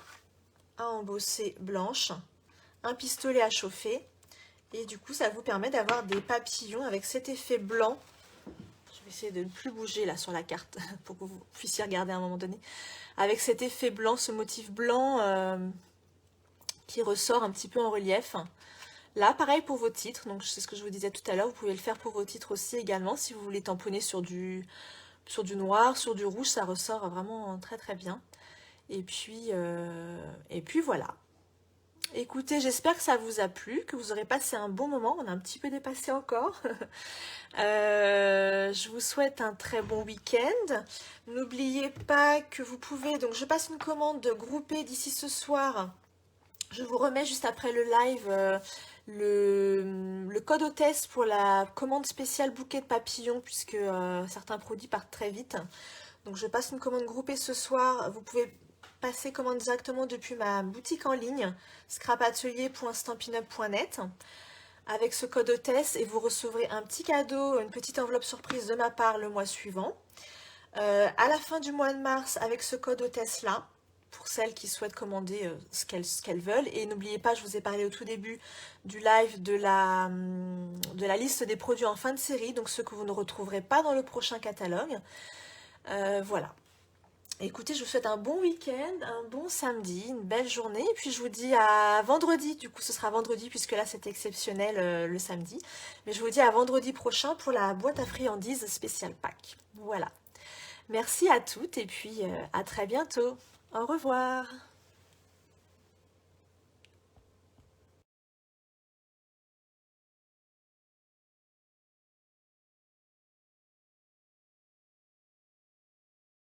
à embosser blanche, un pistolet à chauffer. Et du coup, ça vous permet d'avoir des papillons avec cet effet blanc. Je vais essayer de ne plus bouger là sur la carte pour que vous puissiez regarder à un moment donné. Avec cet effet blanc, ce motif blanc qui ressort un petit peu en relief. Là, pareil pour vos titres. Donc, c'est ce que je vous disais tout à l'heure. Vous pouvez le faire pour vos titres aussi également. Si vous voulez tamponner sur du noir, sur du rouge, ça ressort vraiment très très bien. Et puis voilà. Écoutez, j'espère que ça vous a plu, que vous aurez passé un bon moment. On a un petit peu dépassé encore. Je vous souhaite un très bon week-end. N'oubliez pas que vous pouvez... Donc, je passe une commande groupée d'ici ce soir. Je vous remets juste après le live le code hôtesse pour la commande spéciale bouquet de papillons, puisque certains produits partent très vite. Donc, je passe une commande groupée ce soir. Vous pouvez... passer commande directement depuis ma boutique en ligne scrapatelier.stampinup.net avec ce code hôtesse et vous recevrez un petit cadeau, une petite enveloppe surprise de ma part le mois suivant. À la fin du mois de mars avec ce code hôtesse là pour celles qui souhaitent commander ce qu'elles veulent. Et n'oubliez pas, je vous ai parlé au tout début du live de la liste des produits en fin de série, donc ceux que vous ne retrouverez pas dans le prochain catalogue. Voilà. Écoutez, je vous souhaite un bon week-end, un bon samedi, une belle journée. Et puis je vous dis à vendredi. Du coup, ce sera vendredi puisque là, c'est exceptionnel le samedi. Mais je vous dis à vendredi prochain pour la boîte à friandises spéciale Pâques. Voilà. Merci à toutes et puis à très bientôt. Au revoir.